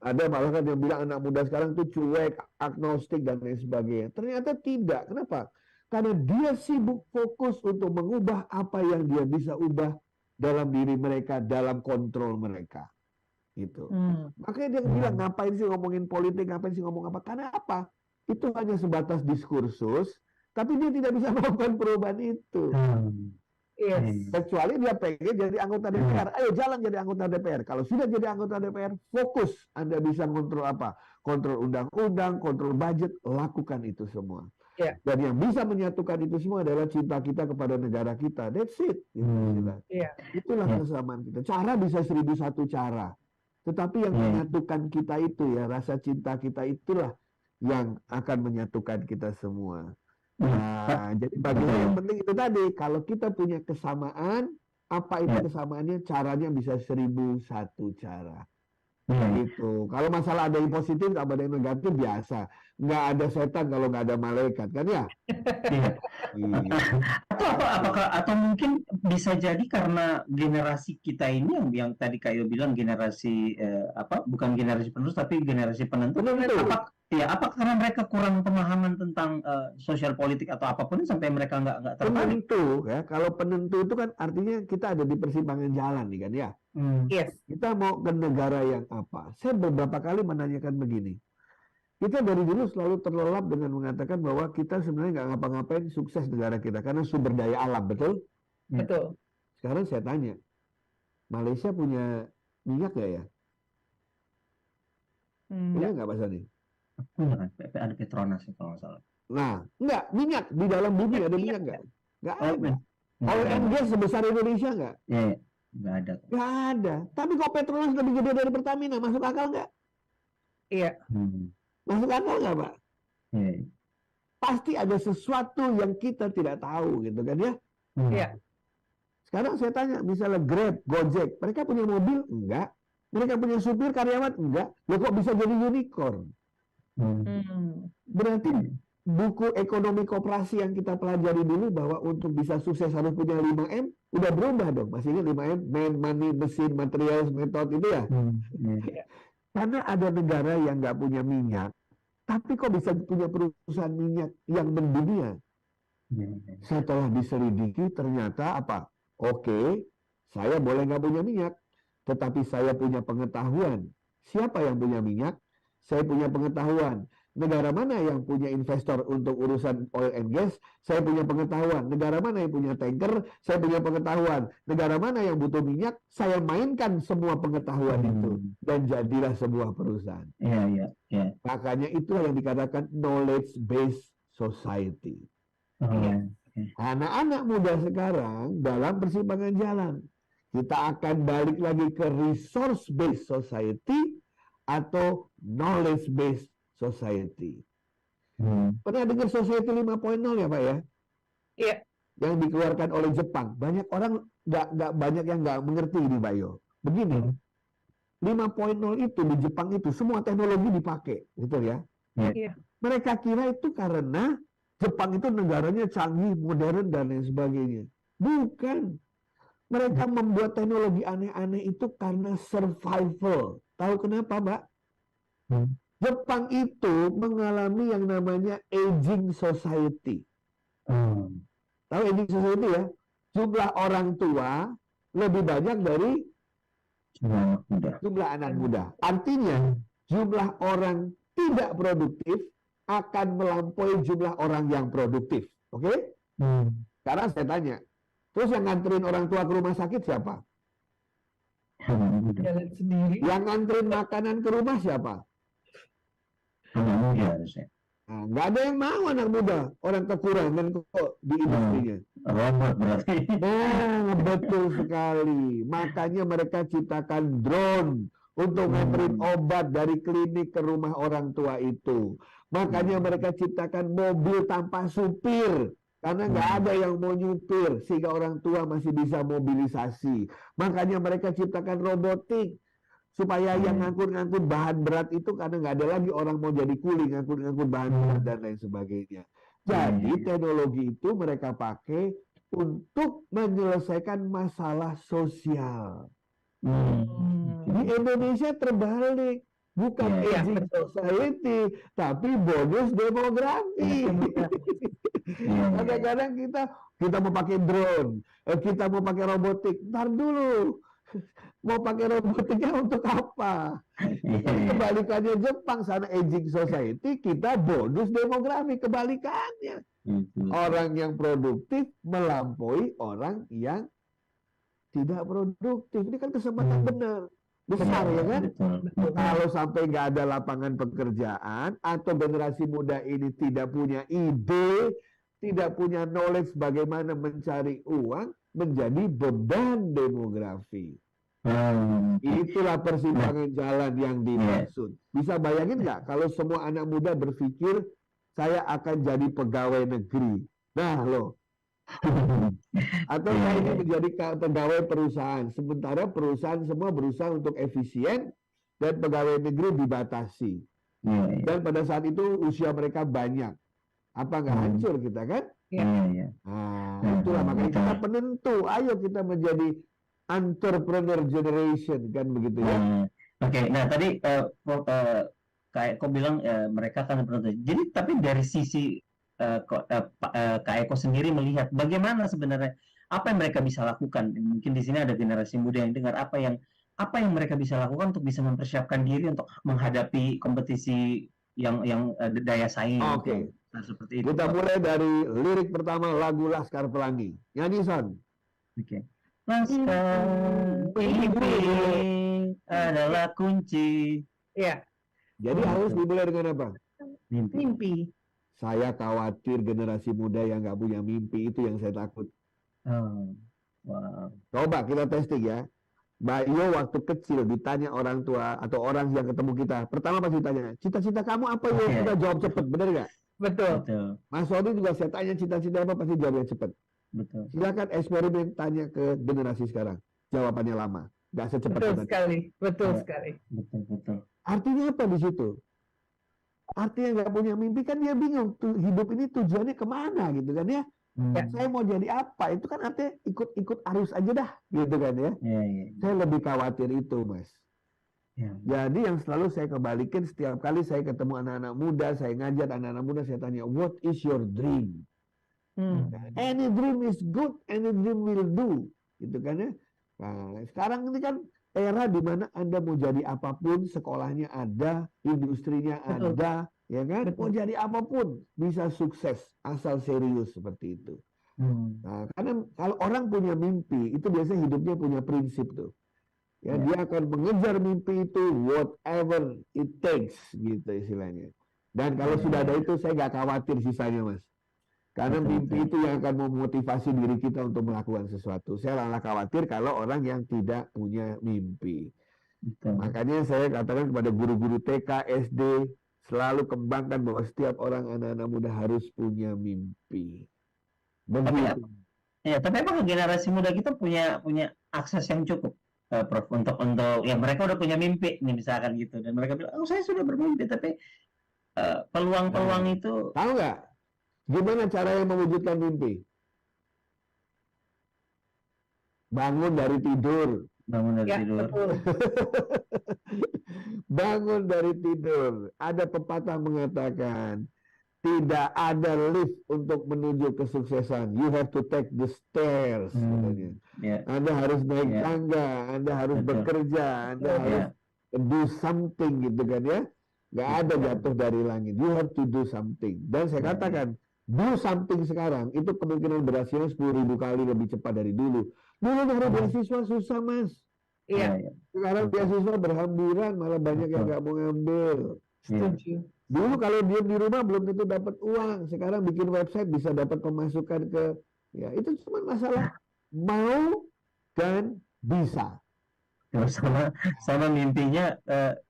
Ada malah kan yang bilang anak muda sekarang tuh cuek, agnostik dan lain sebagainya. Ternyata tidak. Kenapa? Karena dia sibuk fokus untuk mengubah apa yang dia bisa ubah dalam diri mereka, dalam kontrol mereka. Gitu. Makanya dia bilang ngapain sih ngomongin politik, ngapain sih ngomong apa? Karena apa? Itu hanya sebatas diskursus. Tapi dia tidak bisa melakukan perubahan itu. Kecuali dia pengen jadi anggota DPR. Ayo jalan jadi anggota DPR. Kalau sudah jadi anggota DPR, fokus. Anda bisa kontrol apa? Kontrol undang-undang, kontrol budget. Lakukan itu semua. Dan yang bisa menyatukan itu semua adalah cinta kita kepada negara kita. That's it. Itulah kesamaan kita. Cara bisa 1001 cara. Tetapi yang menyatukan kita itu ya, rasa cinta kita itulah yang akan menyatukan kita semua. Nah, jadi bagian yang penting itu tadi, kalau kita punya kesamaan, apa itu kesamaannya? Caranya bisa 1001 cara. Gitu. Kalau masalah ada yang positif, ada yang negatif biasa. Nggak ada setan kalau nggak ada malaikat, kan ya? Atau mungkin bisa jadi karena generasi kita ini yang tadi Kak Yo bilang generasi bukan generasi penerus tapi generasi penentu. Apa karena mereka kurang pemahaman tentang sosial politik atau apapun sampai mereka nggak tertarik? Penentu ya, kalau penentu itu kan artinya kita ada di persimpangan jalan nih kan ya. Kita mau ke negara yang apa? Saya beberapa kali menanyakan begini. Kita dari dulu selalu terlelap dengan mengatakan bahwa kita sebenarnya nggak ngapa-ngapain sukses negara kita karena sumber daya alam, betul? Betul. Sekarang saya tanya, Malaysia punya minyak nggak ya? Punya nggak Pak Sani? Ada Petronas kalau nggak salah. Nah, enggak, minyak di dalam bumi ada minyak nggak? Nggak ada. Oil and gas sebesar Indonesia nggak? Nggak ada. Nggak ada. Tapi kok Petronas lebih gede dari Pertamina, masuk akal nggak? Iya. Masuk akal nggak, Pak? Pasti ada sesuatu yang kita tidak tahu, gitu kan ya? Iya. Sekarang saya tanya, misalnya Grab, Gojek, mereka punya mobil? Enggak. Mereka punya supir, karyawan? Enggak. Loh kok bisa jadi unicorn? Berarti buku ekonomi koperasi yang kita pelajari dulu bahwa untuk bisa sukses harus punya 5M, udah berubah dong. Masih ingat 5M? Man, money, mesin, materials, method itu ya? Karena ada negara yang nggak punya minyak, tapi kok bisa punya perusahaan minyak yang mendunia? Setelah diselidiki ternyata apa? Oke, saya boleh nggak punya minyak, tetapi saya punya pengetahuan. Siapa yang punya minyak? Saya punya pengetahuan. Negara mana yang punya investor untuk urusan oil and gas? Saya punya pengetahuan. Negara mana yang punya tanker? Saya punya pengetahuan. Negara mana yang butuh minyak? Saya mainkan semua pengetahuan itu dan jadilah sebuah perusahaan. Makanya itulah yang dikatakan knowledge based society. Anak-anak muda sekarang dalam persimpangan jalan. Kita akan balik lagi ke resource based society atau knowledge based society. Pernah dengar society 5.0 ya Pak ya? Iya. Yang dikeluarkan oleh Jepang. Banyak orang nggak banyak yang nggak mengerti ini Pak Yo. Begini, 5.0 itu di Jepang itu semua teknologi dipakai, gitu ya. Mereka kira itu karena Jepang itu negaranya canggih, modern dan lain sebagainya. Bukan. Mereka membuat teknologi aneh-aneh itu karena survival. Tahu kenapa, Mbak? Jepang itu mengalami yang namanya aging society. Tahu aging society ya? Jumlah orang tua lebih banyak dari jumlah anak muda. Artinya, jumlah orang tidak produktif akan melampaui jumlah orang yang produktif. Oke? Sekarang saya tanya, terus yang nganterin orang tua ke rumah sakit siapa? Jalan sendiri. Yang nganterin makanan ke rumah siapa? Nah, nggak ada yang mau anak muda, orang kekurangan kok di industrinya. Robot berarti. Nah, betul sekali. Makanya mereka ciptakan drone untuk nganterin obat dari klinik ke rumah orang tua itu. Makanya mereka ciptakan mobil tanpa supir. Karena nggak ada yang mau nyupir, sehingga orang tua masih bisa mobilisasi. Makanya mereka ciptakan robotik. Supaya yang ngangkut-ngangkut bahan berat itu, karena nggak ada lagi orang mau jadi kuli ngangkut-ngangkut bahan berat dan lain sebagainya. Jadi teknologi itu mereka pakai untuk menyelesaikan masalah sosial. Di Indonesia terbalik, bukan Iya, aging betul. society, tapi bonus demografi. Kadang-kadang kita mau pakai drone, kita mau pakai robotik. Ntar dulu, mau pakai robotiknya untuk apa? Kebalikannya Jepang, sana aging society, kita bonus demografi. Kebalikannya, orang yang produktif melampaui orang yang tidak produktif. Ini kan kesempatan besar ya kan? Kalau sampai nggak ada lapangan pekerjaan atau generasi muda ini tidak punya ide, tidak punya knowledge bagaimana mencari uang, menjadi beban demografi. Itulah persimpangan jalan yang dimaksud. Bisa bayangin nggak kalau semua anak muda berpikir saya akan jadi pegawai negeri. Nah loh. Atau saya ingin menjadi pegawai perusahaan. Sementara perusahaan semua berusaha untuk efisien dan pegawai negeri dibatasi. Dan pada saat itu usia mereka banyak. Apa nggak hancur kita kan? Nah, itulah makanya kita penentu. Ayo kita menjadi entrepreneur generation, kan begitu ya. Oke, nah tadi kayak kau bilang mereka kan penentu. Jadi tapi dari sisi Kak Eko sendiri melihat bagaimana sebenarnya apa yang mereka bisa lakukan. Mungkin di sini ada generasi muda yang dengar apa yang mereka bisa lakukan untuk bisa mempersiapkan diri untuk menghadapi kompetisi yang daya saing. Oke. Nah, seperti itu. Kita mulai dari lirik pertama lagu Laskar Pelangi. Nyanyi Son. Oke. Laskar mimpi adalah kunci. Iya, Jadi harus dimulai dengan apa? mimpi. Saya khawatir generasi muda yang nggak punya mimpi, itu yang saya takut. Wow. Coba kita testing ya. Mbak Yo waktu kecil ditanya orang tua atau orang yang ketemu kita, pertama pasti ditanya, cita-cita kamu apa Yo? Kita jawab cepet, bener nggak? Betul. Mas Sony juga saya tanya cita-cita apa, pasti jawabnya cepet. Betul. Silakan eksperimen tanya ke generasi sekarang, jawabannya lama, nggak secepat Betul tadi. sekali. Betul Ya. sekali. Betul. Artinya apa di situ? Artinya nggak punya mimpi, kan dia bingung hidup ini tujuannya kemana gitu kan ya. Saya mau jadi apa? Itu kan artinya ikut arus aja dah gitu kan ya. Saya lebih khawatir itu, Mas. Jadi yang selalu saya kebalikin setiap kali saya ketemu anak-anak muda, saya ngajar anak-anak muda, saya tanya, what is your dream? Any dream is good, any dream will do, gitu kan ya. Nah, sekarang ini kan era di mana Anda mau jadi apapun, sekolahnya ada, industrinya ada, ya kan? Mau jadi apapun bisa sukses asal serius seperti itu. Nah, karena kalau orang punya mimpi, itu biasanya hidupnya punya prinsip tuh. Ya, dia akan mengejar mimpi itu whatever it takes, gitu istilahnya. Dan kalau sudah ada itu, saya nggak khawatir sisanya, Mas. Karena mimpi itu yang akan memotivasi diri kita untuk melakukan sesuatu. Saya malah khawatir kalau orang yang tidak punya mimpi. Makanya saya katakan kepada guru-guru TK, SD, selalu kembangkan bahwa setiap orang, anak-anak muda harus punya mimpi. Begitu. Tapi apakah generasi muda kita punya akses yang cukup, Prof, untuk ya mereka udah punya mimpi nih misalkan gitu, dan mereka bilang, oh saya sudah bermimpi, tapi peluang-peluang itu tahu nggak? Gimana cara yang mewujudkan mimpi? Bangun dari tidur. Betul. Bangun dari tidur. Ada pepatah mengatakan, tidak ada lift untuk menuju kesuksesan. You have to take the stairs. Anda harus naik tangga, Anda harus bekerja, Anda harus do something gitu kan ya. Gak ada jatuh dari langit. You have to do something. Dan saya katakan, do something sekarang, itu kemungkinan berhasilnya 10.000 kali lebih cepat dari dulu. Dulu dari beasiswa susah, Mas. Iya. Sekarang beasiswa berhamburan, malah banyak yang nggak mau ngambil. Setuju. Dulu kalau diam di rumah belum tentu dapat uang. Sekarang bikin website bisa dapat pemasukan ke, ya itu cuma masalah mau dan bisa. Sama mimpinya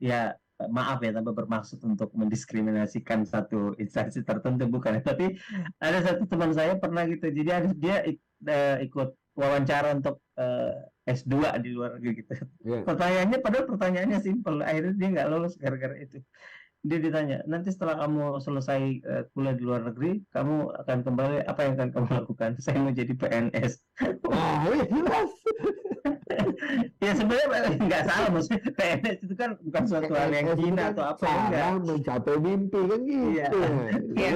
ya maaf ya tanpa bermaksud untuk mendiskriminasikan satu instansi tertentu bukan, tapi ada satu teman saya pernah gitu, jadi dia ikut wawancara untuk S2 di luar negeri gitu. Ya. Pertanyaannya simpel, akhirnya dia nggak lolos gara-gara itu. Dia ditanya, nanti setelah kamu selesai kuliah di luar negeri, kamu akan kembali, apa yang akan kamu lakukan? Saya mau jadi PNS. Nah, ini jelas. Ya sebenarnya nggak salah, maksudnya PNS itu kan bukan suatu hal yang hina atau apa, enggak. Cara mencapai mimpi kan gitu. Iya. Ya.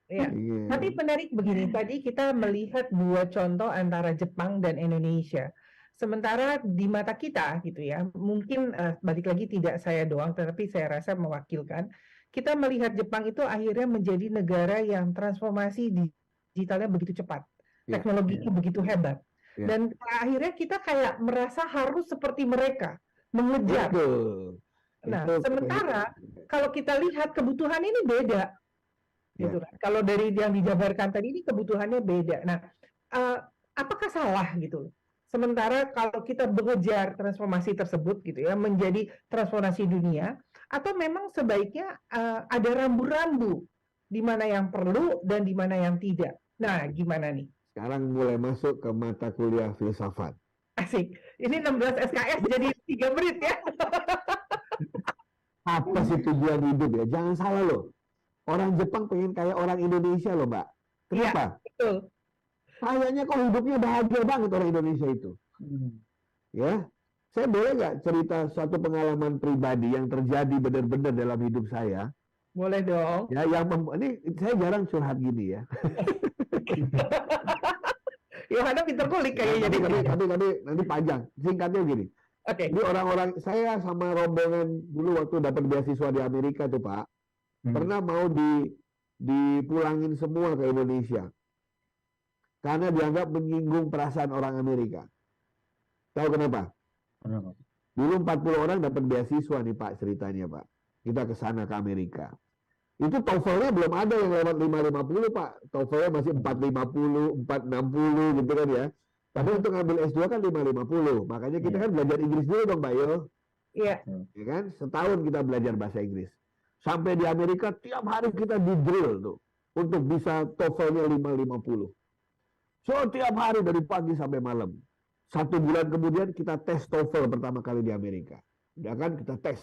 Iya. Tapi menarik begini, tadi kita melihat dua contoh antara Jepang dan Indonesia. Sementara di mata kita gitu ya, mungkin balik lagi tidak saya doang, tetapi saya rasa mewakilkan. Kita melihat Jepang itu akhirnya menjadi negara yang transformasi digitalnya begitu cepat, Ya, teknologinya begitu hebat. Ya. Dan akhirnya kita kayak merasa harus seperti mereka, mengejar. Betul. Nah, Itu sementara kalau kita lihat kebutuhan ini beda, gitu kan. Kalau dari yang dijabarkan tadi ini kebutuhannya beda. Nah, apakah salah gitu? Sementara kalau kita mengejar transformasi tersebut gitu ya menjadi transformasi dunia, atau memang sebaiknya ada rambu-rambu di mana yang perlu dan di mana yang tidak. Nah, gimana nih? Sekarang mulai masuk ke mata kuliah filsafat. Asik. Ini 16 SKS jadi 3 menit ya. Apa sih tujuan hidup ya? Jangan salah loh. Orang Jepang pengen kayak orang Indonesia loh, Mbak. Kenapa? Betul. Kayaknya kok hidupnya bahagia banget orang Indonesia itu. Ya, saya boleh nggak cerita suatu pengalaman pribadi yang terjadi benar-benar dalam hidup saya? Boleh dong. Ya, ini saya jarang curhat gini ya. Yohana pinter kulik kayaknya. Tapi nanti panjang. Singkatnya gini. Oke. Jadi orang-orang saya sama rombongan dulu waktu dapat beasiswa di Amerika tuh Pak, pernah mau dipulangin semua ke Indonesia. Karena dianggap menyinggung perasaan orang Amerika. Tahu kenapa? Dulu 40 orang dapat beasiswa nih Pak ceritanya Pak. Kita ke sana ke Amerika. Itu TOEFL-nya belum ada yang lewat 550 Pak. TOEFL-nya masih 450, 460 gitu kan ya. Tapi untuk ngambil S2 kan 550. Makanya kita kan belajar Inggris dulu dong Pak Yo. Iya. Ya kan? Setahun kita belajar bahasa Inggris. Sampai di Amerika tiap hari kita di-drill tuh. Untuk bisa TOEFL-nya 550. So tiap hari dari pagi sampai malam. 1 bulan kemudian kita tes TOEFL pertama kali di Amerika. Ya kan kita tes.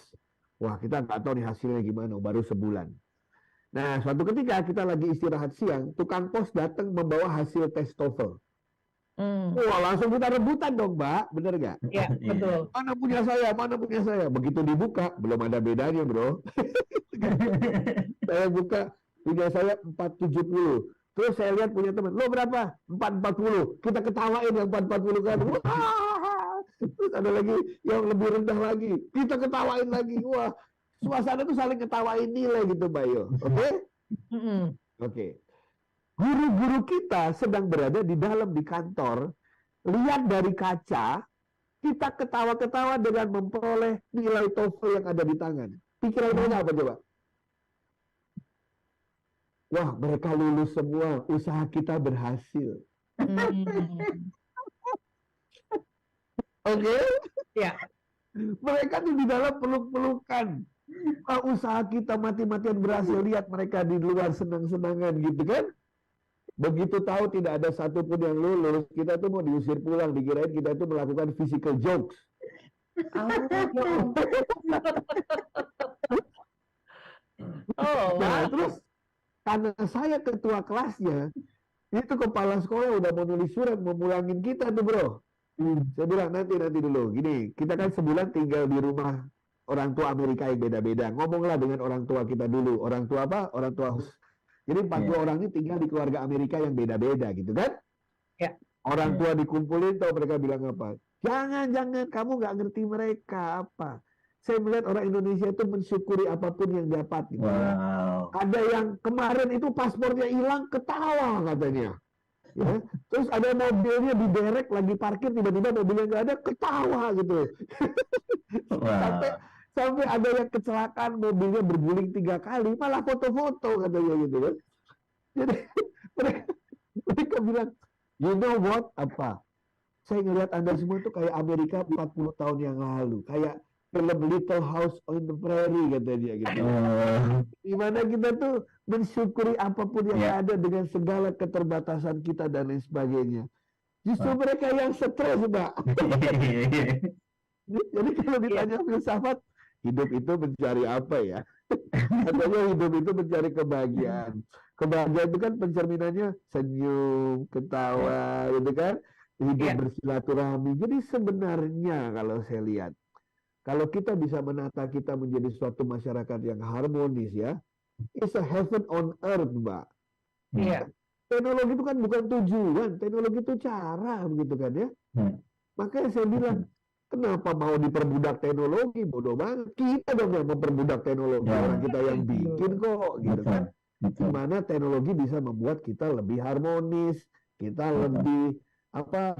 Wah kita nggak tahu nih hasilnya gimana. Baru sebulan. Nah suatu ketika kita lagi istirahat siang. Tukang pos datang membawa hasil tes TOEFL. Wah langsung kita rebutan dong Mbak. Bener nggak? Iya betul. Mana punya saya? Mana punya saya? Begitu dibuka belum ada bedanya bro. Saya buka punya saya 470. Terus saya lihat punya teman, lo berapa? 440. Kita ketawain yang 440 kan. Wah! Terus ada lagi yang lebih rendah lagi. Kita ketawain lagi. Wah, suasana tuh saling ketawain nilai gitu, Bayo. Oke? Oke. Guru-guru kita sedang berada di dalam di kantor, lihat dari kaca, kita ketawa-ketawa dengan memperoleh nilai TOEFL yang ada di tangan. Pikiran mereka apa coba? Wah, mereka lulus semua. Usaha kita berhasil. Oke? Ya. Mereka tuh di dalam peluk-pelukan. Usaha kita mati-matian berhasil. Lihat mereka di luar senang-senangan gitu kan. Begitu tahu tidak ada satupun yang lulus, kita tuh mau diusir pulang. Dikirain kita tuh melakukan physical jokes. Nah, terus karena saya ketua kelasnya, itu kepala sekolah udah mau nulis surat mau pulangin kita tuh bro. Saya bilang nanti dulu. Gini, kita kan sebulan tinggal di rumah orang tua Amerika yang beda-beda. Ngomonglah dengan orang tua kita dulu. Orang tua apa? Orang tua host. Jadi 40 orang ini tinggal di keluarga Amerika yang beda-beda gitu kan? Ya. Orang tua dikumpulin, tahu mereka bilang apa? Jangan, kamu nggak ngerti mereka apa. Saya melihat orang Indonesia itu mensyukuri apapun yang dapat. Gitu. Wow. Ada yang kemarin itu paspornya hilang, ketawa katanya. Ya. Terus ada mobilnya diderek lagi parkir, tiba-tiba mobilnya nggak ada, ketawa gitu. Wow. Sampai ada yang kecelakaan mobilnya berguling 3 kali, malah foto-foto katanya gitu kan. Jadi mereka, mereka bilang, you know what? Apa? Saya ngelihat Anda semua tuh kayak Amerika 40 tahun yang lalu. Kayak film Little House on the Prairie kata dia gitu. Dimana kita tuh mensyukuri apapun yang ada dengan segala keterbatasan kita dan lain sebagainya. Justru mereka yang stres, Mbak. Jadi kalau ditanya filsafat, hidup itu mencari apa ya? Katanya hidup itu mencari kebahagiaan. Kebahagiaan itu kan pencerminannya senyum, ketawa, gitu kan? Hidup bersilaturahmi. Jadi sebenarnya kalau saya lihat, kalau kita bisa menata kita menjadi suatu masyarakat yang harmonis ya, it's a heaven on earth, Mbak. Iya. Teknologi itu kan bukan tujuan, teknologi itu cara, begitu kan ya. Makanya saya bilang, kenapa mau diperbudak teknologi? Bodoh banget. Kita dong yang memperbudak teknologi, orang kita yang bikin kok, gitu kan. Gimana teknologi bisa membuat kita lebih harmonis, kita lebih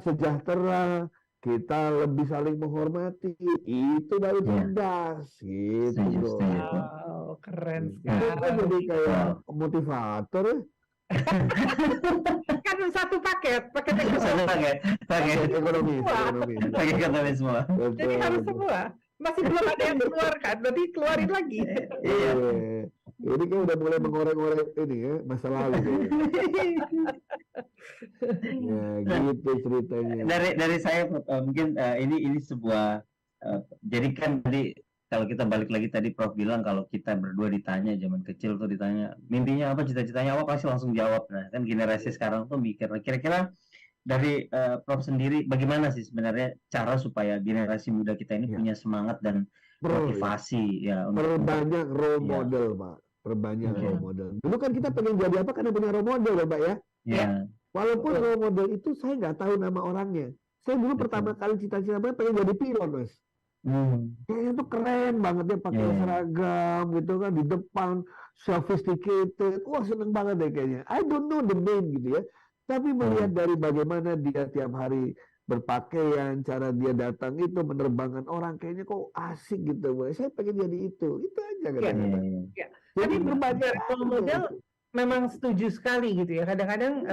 sejahtera, kita lebih saling menghormati, itu baru cerdas, gitu. Wow, keren Itu kan sekali. jadi kayak motivator ya. Kan satu paket Satu paket Ekonomi. pakai kata semua. Jadi harus semua. Masih belum ada yang keluar kan, berarti keluarin lagi. Iya. Ini kan udah mulai mengorek-ngorek ini ya, masa lalu. Ya, gitu ceritanya. Dari saya mungkin ini sebuah jadi kan tadi kalau kita balik lagi tadi Prof bilang kalau kita berdua ditanya zaman kecil tuh ditanya mimpinya apa, cita-citanya apa, pasti langsung jawab. Nah kan generasi sekarang tuh mikir, kira-kira dari Prof sendiri bagaimana sih sebenarnya cara supaya generasi muda kita ini punya semangat dan motivasi ya untuk perbanyak role model, Pak. Perbanyak role model. Dulu kan kita pengen jadi apa karena punya role model ya, Pak ya. ya. Walaupun role model itu saya nggak tahu nama orangnya. Saya dulu pertama kali cita-cita pengen jadi pilot, Mas. Kayaknya tuh keren banget dia pakai seragam gitu kan di depan, sophisticated. Wah, seneng banget deh kayaknya. I don't know the name gitu ya. Tapi melihat dari bagaimana dia tiap hari berpakaian, cara dia datang itu menerbangkan orang, kayaknya kok asik gitu. Saya pengen jadi itu. Itu aja kadang-kadang. Tapi berbagai role model memang setuju sekali gitu ya. Kadang-kadang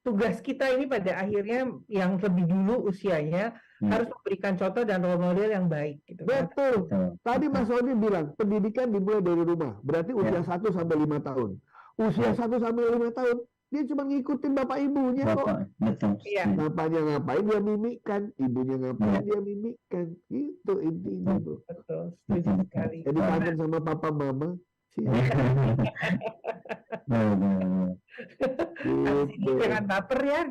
tugas kita ini pada akhirnya yang lebih dulu usianya harus memberikan contoh dan role model yang baik gitu. Betul. Tadi Mas Sony bilang pendidikan dimulai dari rumah. Berarti usia 1 sampai 5 tahun. Usia 1 sampai 5 tahun dia cuma ngikutin bapak ibunya kok. Betul. Bapaknya ngapain dia mimikkan, ibunya ngapain dia mimikkan. Itu intinya tuh. Betul, setuju sekali. Jadi kangen sama papa mama. Gitu. Jangan baper ya,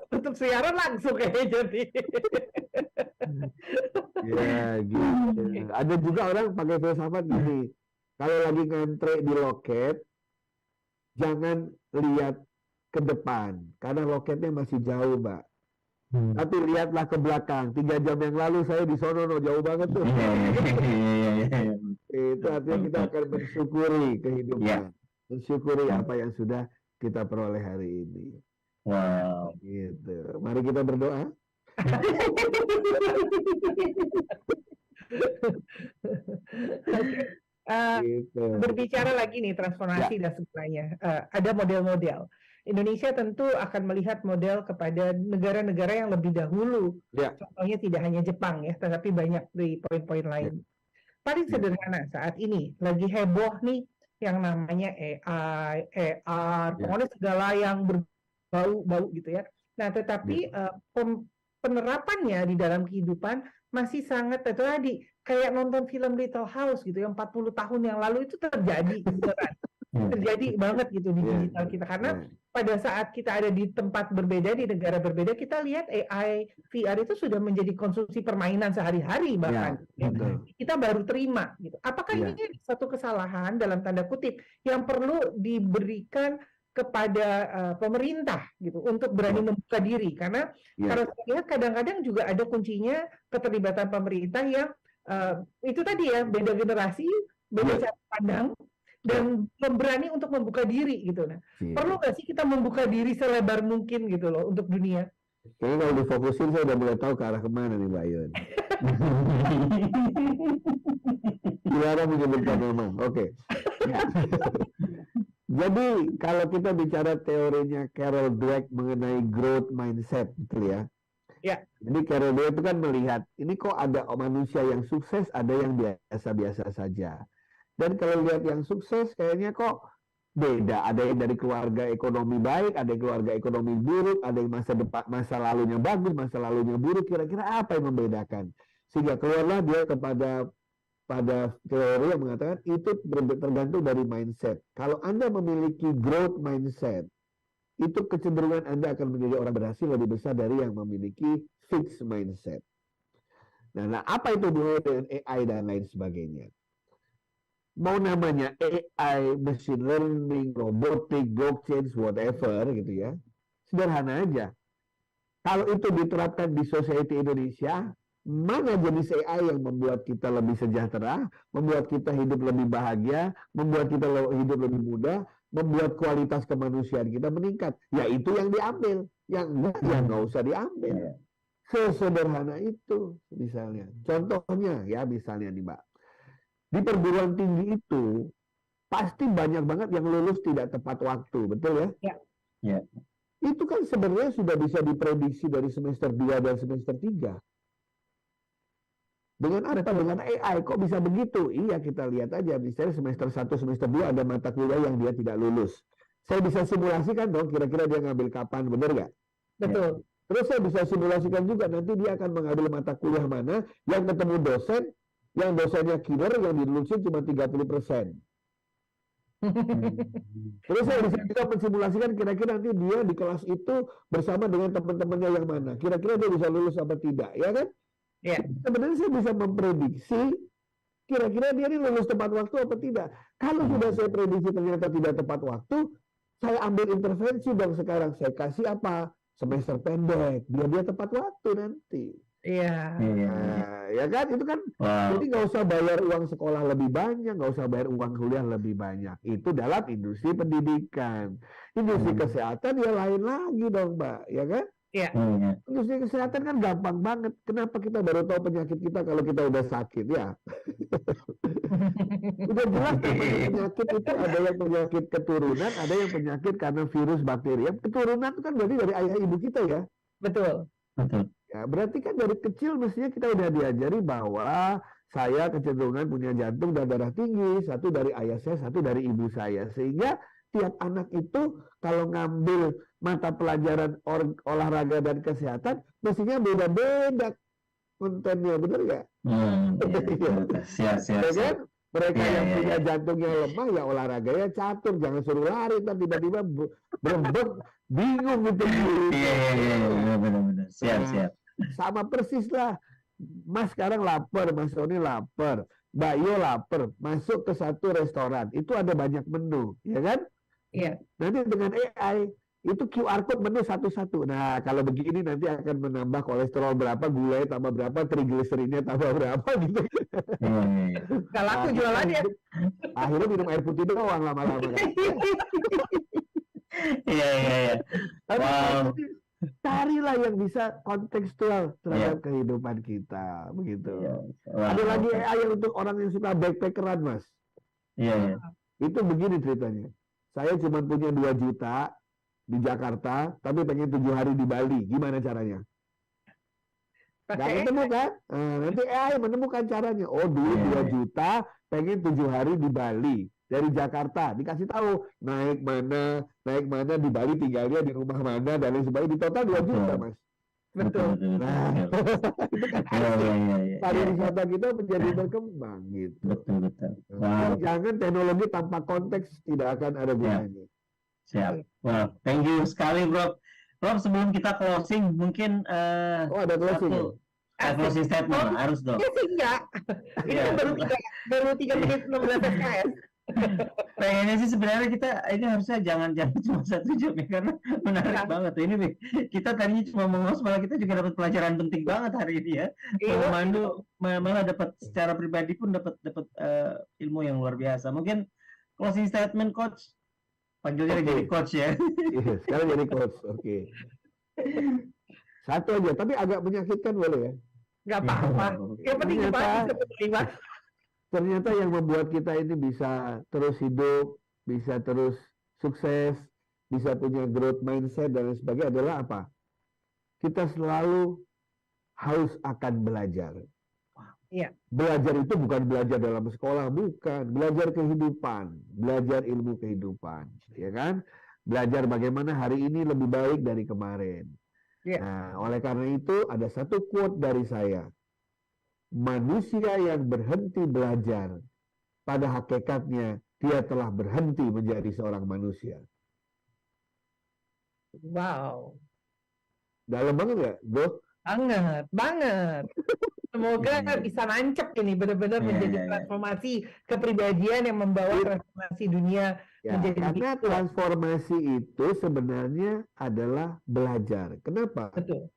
tutup siaran langsung kayaknya jadi. Ya gitu. Ada juga orang pakai filsafat gini, kalau lagi ngantre di loket, jangan lihat ke depan, karena loketnya masih jauh, Mbak. Tapi lihatlah ke belakang. 3 jam yang lalu saya di sono, jauh banget tuh. Itu artinya kita akan mensyukuri kehidupan, mensyukuri apa yang sudah kita peroleh hari ini. Wow. Gitu. Mari kita berdoa. Gitu. Berbicara lagi nih transformasi dan segalanya, ada model-model. Indonesia tentu akan melihat model kepada negara-negara yang lebih dahulu. Contohnya tidak hanya Jepang ya, tetapi banyak di poin-poin lain. Paling sederhana saat ini lagi heboh nih yang namanya AI, AR, pokoknya segala yang berbau-bau gitu ya. Nah, tetapi penerapannya di dalam kehidupan masih sangat itu tadi kayak nonton film Little House gitu yang 40 tahun yang lalu itu terjadi beneran. Terjadi banget gitu di digital kita karena pada saat kita ada di tempat berbeda di negara berbeda kita lihat AI VR itu sudah menjadi konsumsi permainan sehari-hari bahkan kita baru terima gitu. Apakah ini satu kesalahan dalam tanda kutip yang perlu diberikan kepada pemerintah gitu untuk berani membuka diri karena kalau saya lihat kadang-kadang juga ada kuncinya keterlibatan pemerintah yang itu tadi ya beda generasi, beda cara pandang dan berani untuk membuka diri gitu. Nah, perlu nggak sih kita membuka diri selebar mungkin gitu loh untuk dunia? Kayaknya kalau difokusin saya udah mulai tahu ke arah kemana nih Mbak Yun. Dilarang menyebutkan nama. Oke. Jadi kalau kita bicara teorinya Carol Dweck mengenai growth mindset, gitu ya. Ya. Jadi Carol Dweck itu kan melihat ini kok ada manusia yang sukses, ada yang biasa-biasa saja. Dan kalau lihat yang sukses, kayaknya kok beda. Ada yang dari keluarga ekonomi baik, ada yang keluarga ekonomi buruk, ada yang masa lalunya bagus, masa lalunya buruk. Kira-kira apa yang membedakan? Sehingga keluarlah dia pada teori yang mengatakan itu tergantung dari mindset. Kalau Anda memiliki growth mindset, itu kecenderungan Anda akan menjadi orang berhasil lebih besar dari yang memiliki fixed mindset. Nah, apa itu hubungannya dengan AI dan lain sebagainya? Mau namanya AI, machine learning, robotic, blockchain, whatever gitu ya. Sederhana aja. Kalau itu diterapkan di society Indonesia, mana jenis AI yang membuat kita lebih sejahtera, membuat kita hidup lebih bahagia, membuat kita hidup lebih mudah, membuat kualitas kemanusiaan kita meningkat? Ya itu yang diambil. Yang enggak, ya nggak usah diambil. Sesederhana itu misalnya. Contohnya ya misalnya nih Mbak. Di perguruan tinggi itu pasti banyak banget yang lulus tidak tepat waktu, betul ya? Ya. Ya. Itu kan sebenarnya sudah bisa diprediksi dari semester 2 dan semester 3. Dengan apa? Dengan AI. Kok bisa begitu? Iya, kita lihat aja. Misalnya semester 1, semester 2 ada mata kuliah yang dia tidak lulus. Saya bisa simulasikan dong, kira-kira dia ngambil kapan, benar nggak? Betul. Terus saya bisa simulasikan juga, nanti dia akan mengambil mata kuliah mana yang ketemu dosen, yang dosennya killer, yang dilulusin cuma 30%. Terus saya bisa juga mensimulasikan kira-kira nanti dia di kelas itu bersama dengan teman-temannya yang mana. Kira-kira dia bisa lulus apa tidak, ya kan? Ya. Sebenarnya saya bisa memprediksi kira-kira dia ini lulus tepat waktu apa tidak. Kalau sudah saya prediksi ternyata tidak tepat waktu, saya ambil intervensi dong sekarang. Saya kasih apa? Semester pendek, biar dia tepat waktu nanti. Iya. Nah, ya kan? Itu kan jadi nggak usah bayar uang sekolah lebih banyak, nggak usah bayar uang kuliah lebih banyak. Itu dalam industri pendidikan. Industri kesehatan ya lain lagi dong, Mbak. Ya kan? Iya. Industri kesehatan kan gampang banget. Kenapa kita baru tahu penyakit kita kalau kita udah sakit ya? Udah jelas namanya penyakit itu ada yang penyakit keturunan, ada yang penyakit karena virus, bakteri. Yang keturunan itu kan berarti dari ayah ibu kita ya. Betul. Ya, berarti kan dari kecil mestinya kita udah diajari bahwa saya kecenderungan punya jantung dan darah tinggi, satu dari ayah saya, satu dari ibu saya. Sehingga tiap anak itu kalau ngambil mata pelajaran olahraga dan kesehatan, mestinya beda-beda kontennya, benar nggak? Siap. Ya kan? Mereka yang punya jantungnya lemah, ya olahraganya catur, jangan suruh lari, kan tiba-tiba berebut, bingung gitu. Iya, benar-benar. Siap. Sama persis lah. Mas sekarang lapar, Mas Roni lapar, Mbak Yo lapar, masuk ke satu restoran, itu ada banyak menu, ya kan? Iya. Nanti dengan AI, itu QR code menu satu-satu. Nah, kalau begini nanti akan menambah kolesterol berapa, gulanya tambah berapa, trigliserinnya tambah berapa gitu. Gak laku jualannya. Akhirnya minum air putih doang lama-lama. Kan? Iya. Wow. Carilah yang bisa kontekstual terhadap kehidupan kita, begitu. Ada lagi AI yang untuk orang yang suka backpackeran, Mas. Iya. Itu begini ceritanya. Saya cuma punya 2 juta di Jakarta, tapi pengen 7 hari di Bali. Gimana caranya? Gak ketemu kan? Nah, nanti AI menemukan caranya. Oh, dulu 2 juta, pengen 7 hari di Bali. Dari Jakarta, dikasih tahu naik mana di Bali, tinggalnya di rumah mana, dan lain sebagainya. Di total 2 juta, Mas. Betul. Nah, itu kan asik. Pariwisata kita menjadi berkembang gitu. Betul. Jangan teknologi tanpa konteks tidak akan ada gunanya. Siap. Wow, thank you sekali, Bro. Bro, sebelum kita closing, mungkin ada closing. Closing statement harus dong. Ya sih enggak. Ini baru 3 menit 16 SKS. Pengennya sih sebenarnya kita ini harusnya jangan cuma 1 jam ya, karena menarik banget ini. Kita tadinya cuma mengos, malah kita juga dapat pelajaran penting banget hari ini ya. Memandu malah dapat secara pribadi pun dapat ilmu yang luar biasa. Mungkin closing statement, Coach. Panggilnya jadi coach ya. Sekarang jadi coach. Oke. Satu aja, tapi agak menyakitkan boleh ya. Nggak apa-apa. Yang penting Ternyata- Jepang bisa menerima. Ternyata yang membuat kita ini bisa terus hidup, bisa terus sukses, bisa punya growth mindset dan lain sebagainya adalah apa? Kita selalu haus akan belajar. Iya. Belajar itu bukan belajar dalam sekolah, bukan. Belajar kehidupan, belajar ilmu kehidupan, ya kan? Belajar bagaimana hari ini lebih baik dari kemarin. Iya. Nah, oleh karena itu ada satu quote dari saya. Manusia yang berhenti belajar, pada hakikatnya dia telah berhenti menjadi seorang manusia. Wow. Dalam banget nggak, Bro? Banget, banget. Semoga Iya. bisa nancep ini benar-benar Iya, menjadi iya, iya. transformasi kepribadian yang membawa transformasi dunia Ya, menjadi karena lebih kuat. transformasi itu sebenarnya adalah belajar. Kenapa? Betul.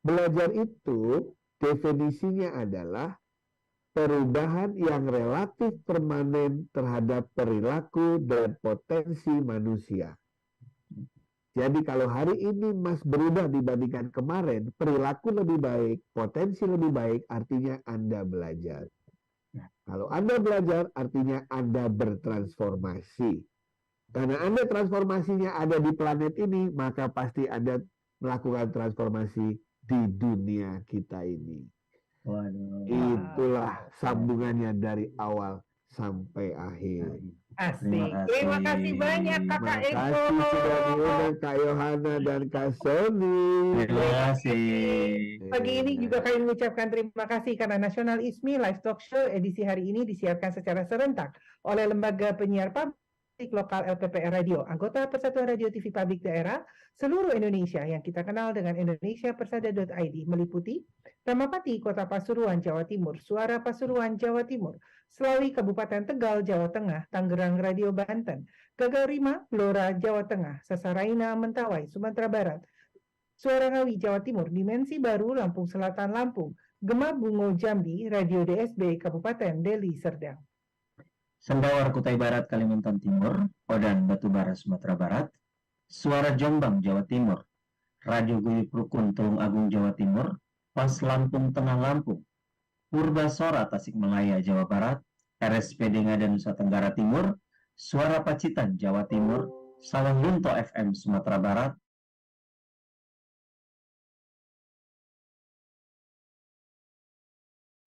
Belajar itu definisinya adalah perubahan yang relatif permanen terhadap perilaku dan potensi manusia. Jadi kalau hari ini Mas berubah dibandingkan kemarin, perilaku lebih baik, potensi lebih baik, artinya Anda belajar. Kalau Anda belajar, artinya Anda bertransformasi. Karena Anda transformasinya ada di planet ini, maka pasti Anda melakukan transformasi di dunia kita ini. Waduh. Itulah sambungannya dari awal sampai akhir. Asik. Terima kasih banyak Kakak Terima Eko. kasih sudah diundang Kak Yohana dan Kak Sony. Terima kasih. Pagi ini juga kami mengucapkan terima kasih karena Nasional ISMI Live Talk Show edisi hari ini disiarkan secara serentak oleh Lembaga Penyiar Publik Lokal LPPR Radio, anggota Persatuan Radio TV Publik Daerah seluruh Indonesia yang kita kenal dengan indonesiapersada.id, meliputi Ramapati, Kota Pasuruan, Jawa Timur, Suara Pasuruan, Jawa Timur, Slawi, Kabupaten Tegal, Jawa Tengah, Tangerang Radio Banten, Gagarima, Blora, Jawa Tengah, Sasaraina, Mentawai, Sumatera Barat, Suara Ngawi, Jawa Timur, Dimensi Baru, Lampung Selatan, Lampung, Gema Bungo, Jambi, Radio DSB, Kabupaten Deli Serdang. Sendawar Kutai Barat, Kalimantan Timur, Odan Batubara, Sumatera Barat, Suara Jombang, Jawa Timur, Radio Guyup Rukun, Tulung Agung, Jawa Timur, Pas Lampung Tengah, Lampung, Purbasora, Tasikmalaya, Jawa Barat, RSPD Ngada, Nusa Tenggara Timur, Suara Pacitan, Jawa Timur, Sawang Lunto FM, Sumatera Barat,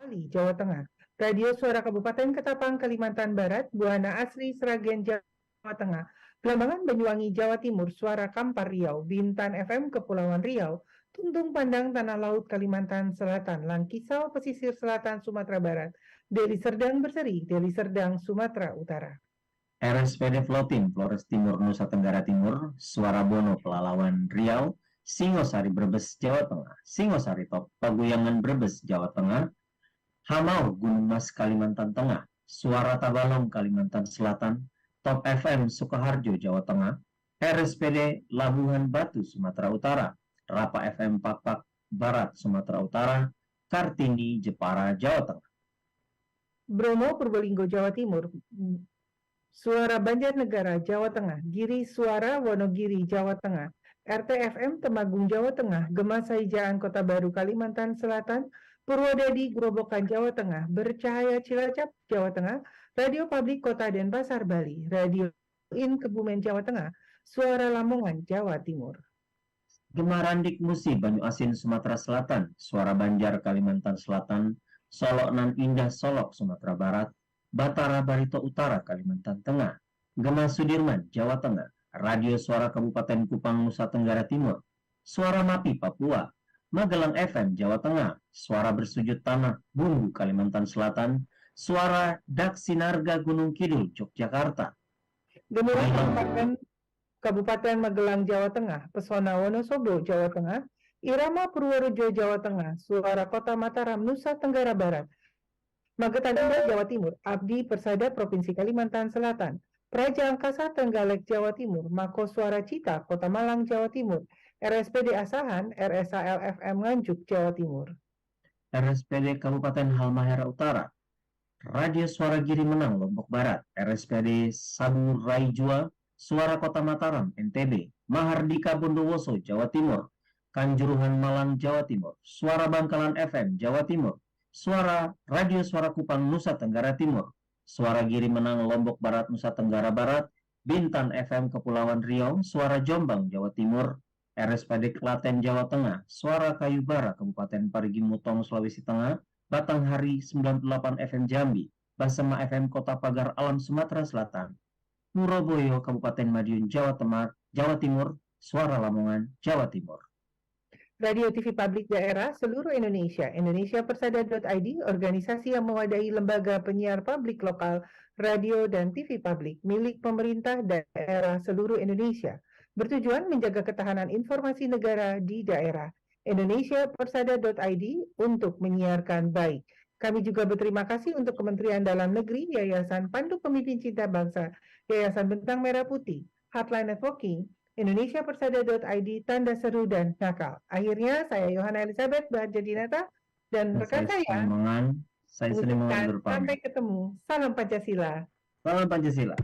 Bali, Jawa Tengah, Radio Suara Kabupaten Ketapang, Kalimantan Barat, Buana Asri, Sragen, Jawa Tengah, Belambangan, Banyuwangi, Jawa Timur, Suara Kampar Riau, Bintan FM, Kepulauan Riau, Tuntung Pandang, Tanah Laut, Kalimantan Selatan, Langkisau, Pesisir Selatan, Sumatera Barat, Deli Serdang Berseri, Deli Serdang, Sumatera Utara. RSPD Flotin, Flores Timur, Nusa Tenggara Timur, Suara Bono, Pelalawan Riau, Singosari Brebes, Jawa Tengah, Singosari Top, Paguyangan Brebes, Jawa Tengah, Hamau, Gunung Mas, Kalimantan Tengah, Suara Tabalong, Kalimantan Selatan, Top FM, Sukoharjo, Jawa Tengah, RSPD Labuhan Batu, Sumatera Utara, Rapa FM Pakpak Barat, Sumatera Utara, Kartini, Jepara, Jawa Tengah. Bromo, Purbolinggo, Jawa Timur, Suara Banjarnegara, Jawa Tengah, Giri Suara, Wonogiri, Jawa Tengah, RTFM Temanggung, Jawa Tengah, Gema Saijaan, Kota Baru, Kalimantan Selatan, Purwodadi, Grobogan, Jawa Tengah, Bercahaya Cilacap, Jawa Tengah, Radio Publik Kota Denpasar, Bali, Radio In Kebumen, Jawa Tengah, Suara Lamongan, Jawa Timur. Gemarandik Musi, Banyu Asin, Sumatera Selatan, Suara Banjar, Kalimantan Selatan, Solok Nan Indah, Solok, Sumatera Barat, Batara Barito Utara, Kalimantan Tengah, Gema Sudirman, Jawa Tengah, Radio Suara Kabupaten Kupang, Nusa Tenggara Timur, Suara Mapi, Papua, Magelang FM, Jawa Tengah, Suara Bersujud Tanah, Bumbu, Kalimantan Selatan, Suara Daksinarga, Gunung Kidul, Yogyakarta, Gemuruh Kabupaten Magelang, Jawa Tengah, Pesona Wonosobo, Jawa Tengah, Irama Purworejo, Jawa Tengah, Suara Kota Mataram, Nusa Tenggara Barat, Magetan Indah, Jawa Timur, Abdi Persada Provinsi Kalimantan Selatan, Praja Angkasa Trenggalek, Jawa Timur, Mako Suara Cita, Kota Malang, Jawa Timur, RSPD Asahan, RSAL FM Nganjuk, Jawa Timur. RSPD Kabupaten Halmahera Utara, Radio Suara Giri Menang, Lombok Barat, RSPD Saburai Jua, Suara Kota Mataram, NTB, Mahardika Bondowoso, Jawa Timur, Kanjuruhan Malang, Jawa Timur, Suara Bangkalan FM, Jawa Timur, Suara Radio Suara Kupang, Nusa Tenggara Timur, Suara Giri Menang, Lombok Barat, Nusa Tenggara Barat, Bintan FM, Kepulauan Riau, Suara Jombang, Jawa Timur, RSPD Klaten, Jawa Tengah, Suara Kayubara, Kabupaten Parigi Mutong, Sulawesi Tengah, Batanghari 98 FM Jambi, Basema FM Kota Pagar Alam, Sumatera Selatan, Purwoboyo, Kabupaten Madiun, Jawa Timur, Suara Lamongan, Jawa Timur. Radio TV Publik Daerah seluruh Indonesia, indonesiapersada.id, organisasi yang mewadahi lembaga penyiar publik lokal, radio dan TV publik milik pemerintah daerah seluruh Indonesia, bertujuan menjaga ketahanan informasi negara di daerah. indonesiapersada.id untuk menyiarkan baik. Kami juga berterima kasih untuk Kementerian Dalam Negeri, Yayasan Pandu Pemimpin Cinta Bangsa, Yayasan Bentang Merah Putih, Heartline Networking, indonesiapersada.id, Tanda Seru dan Nakal. Akhirnya saya Yohana Elizabeth Bahjadinata dan rekan saya Saya Selimangan berpamit. Sampai ketemu. Salam Pancasila. Salam Pancasila.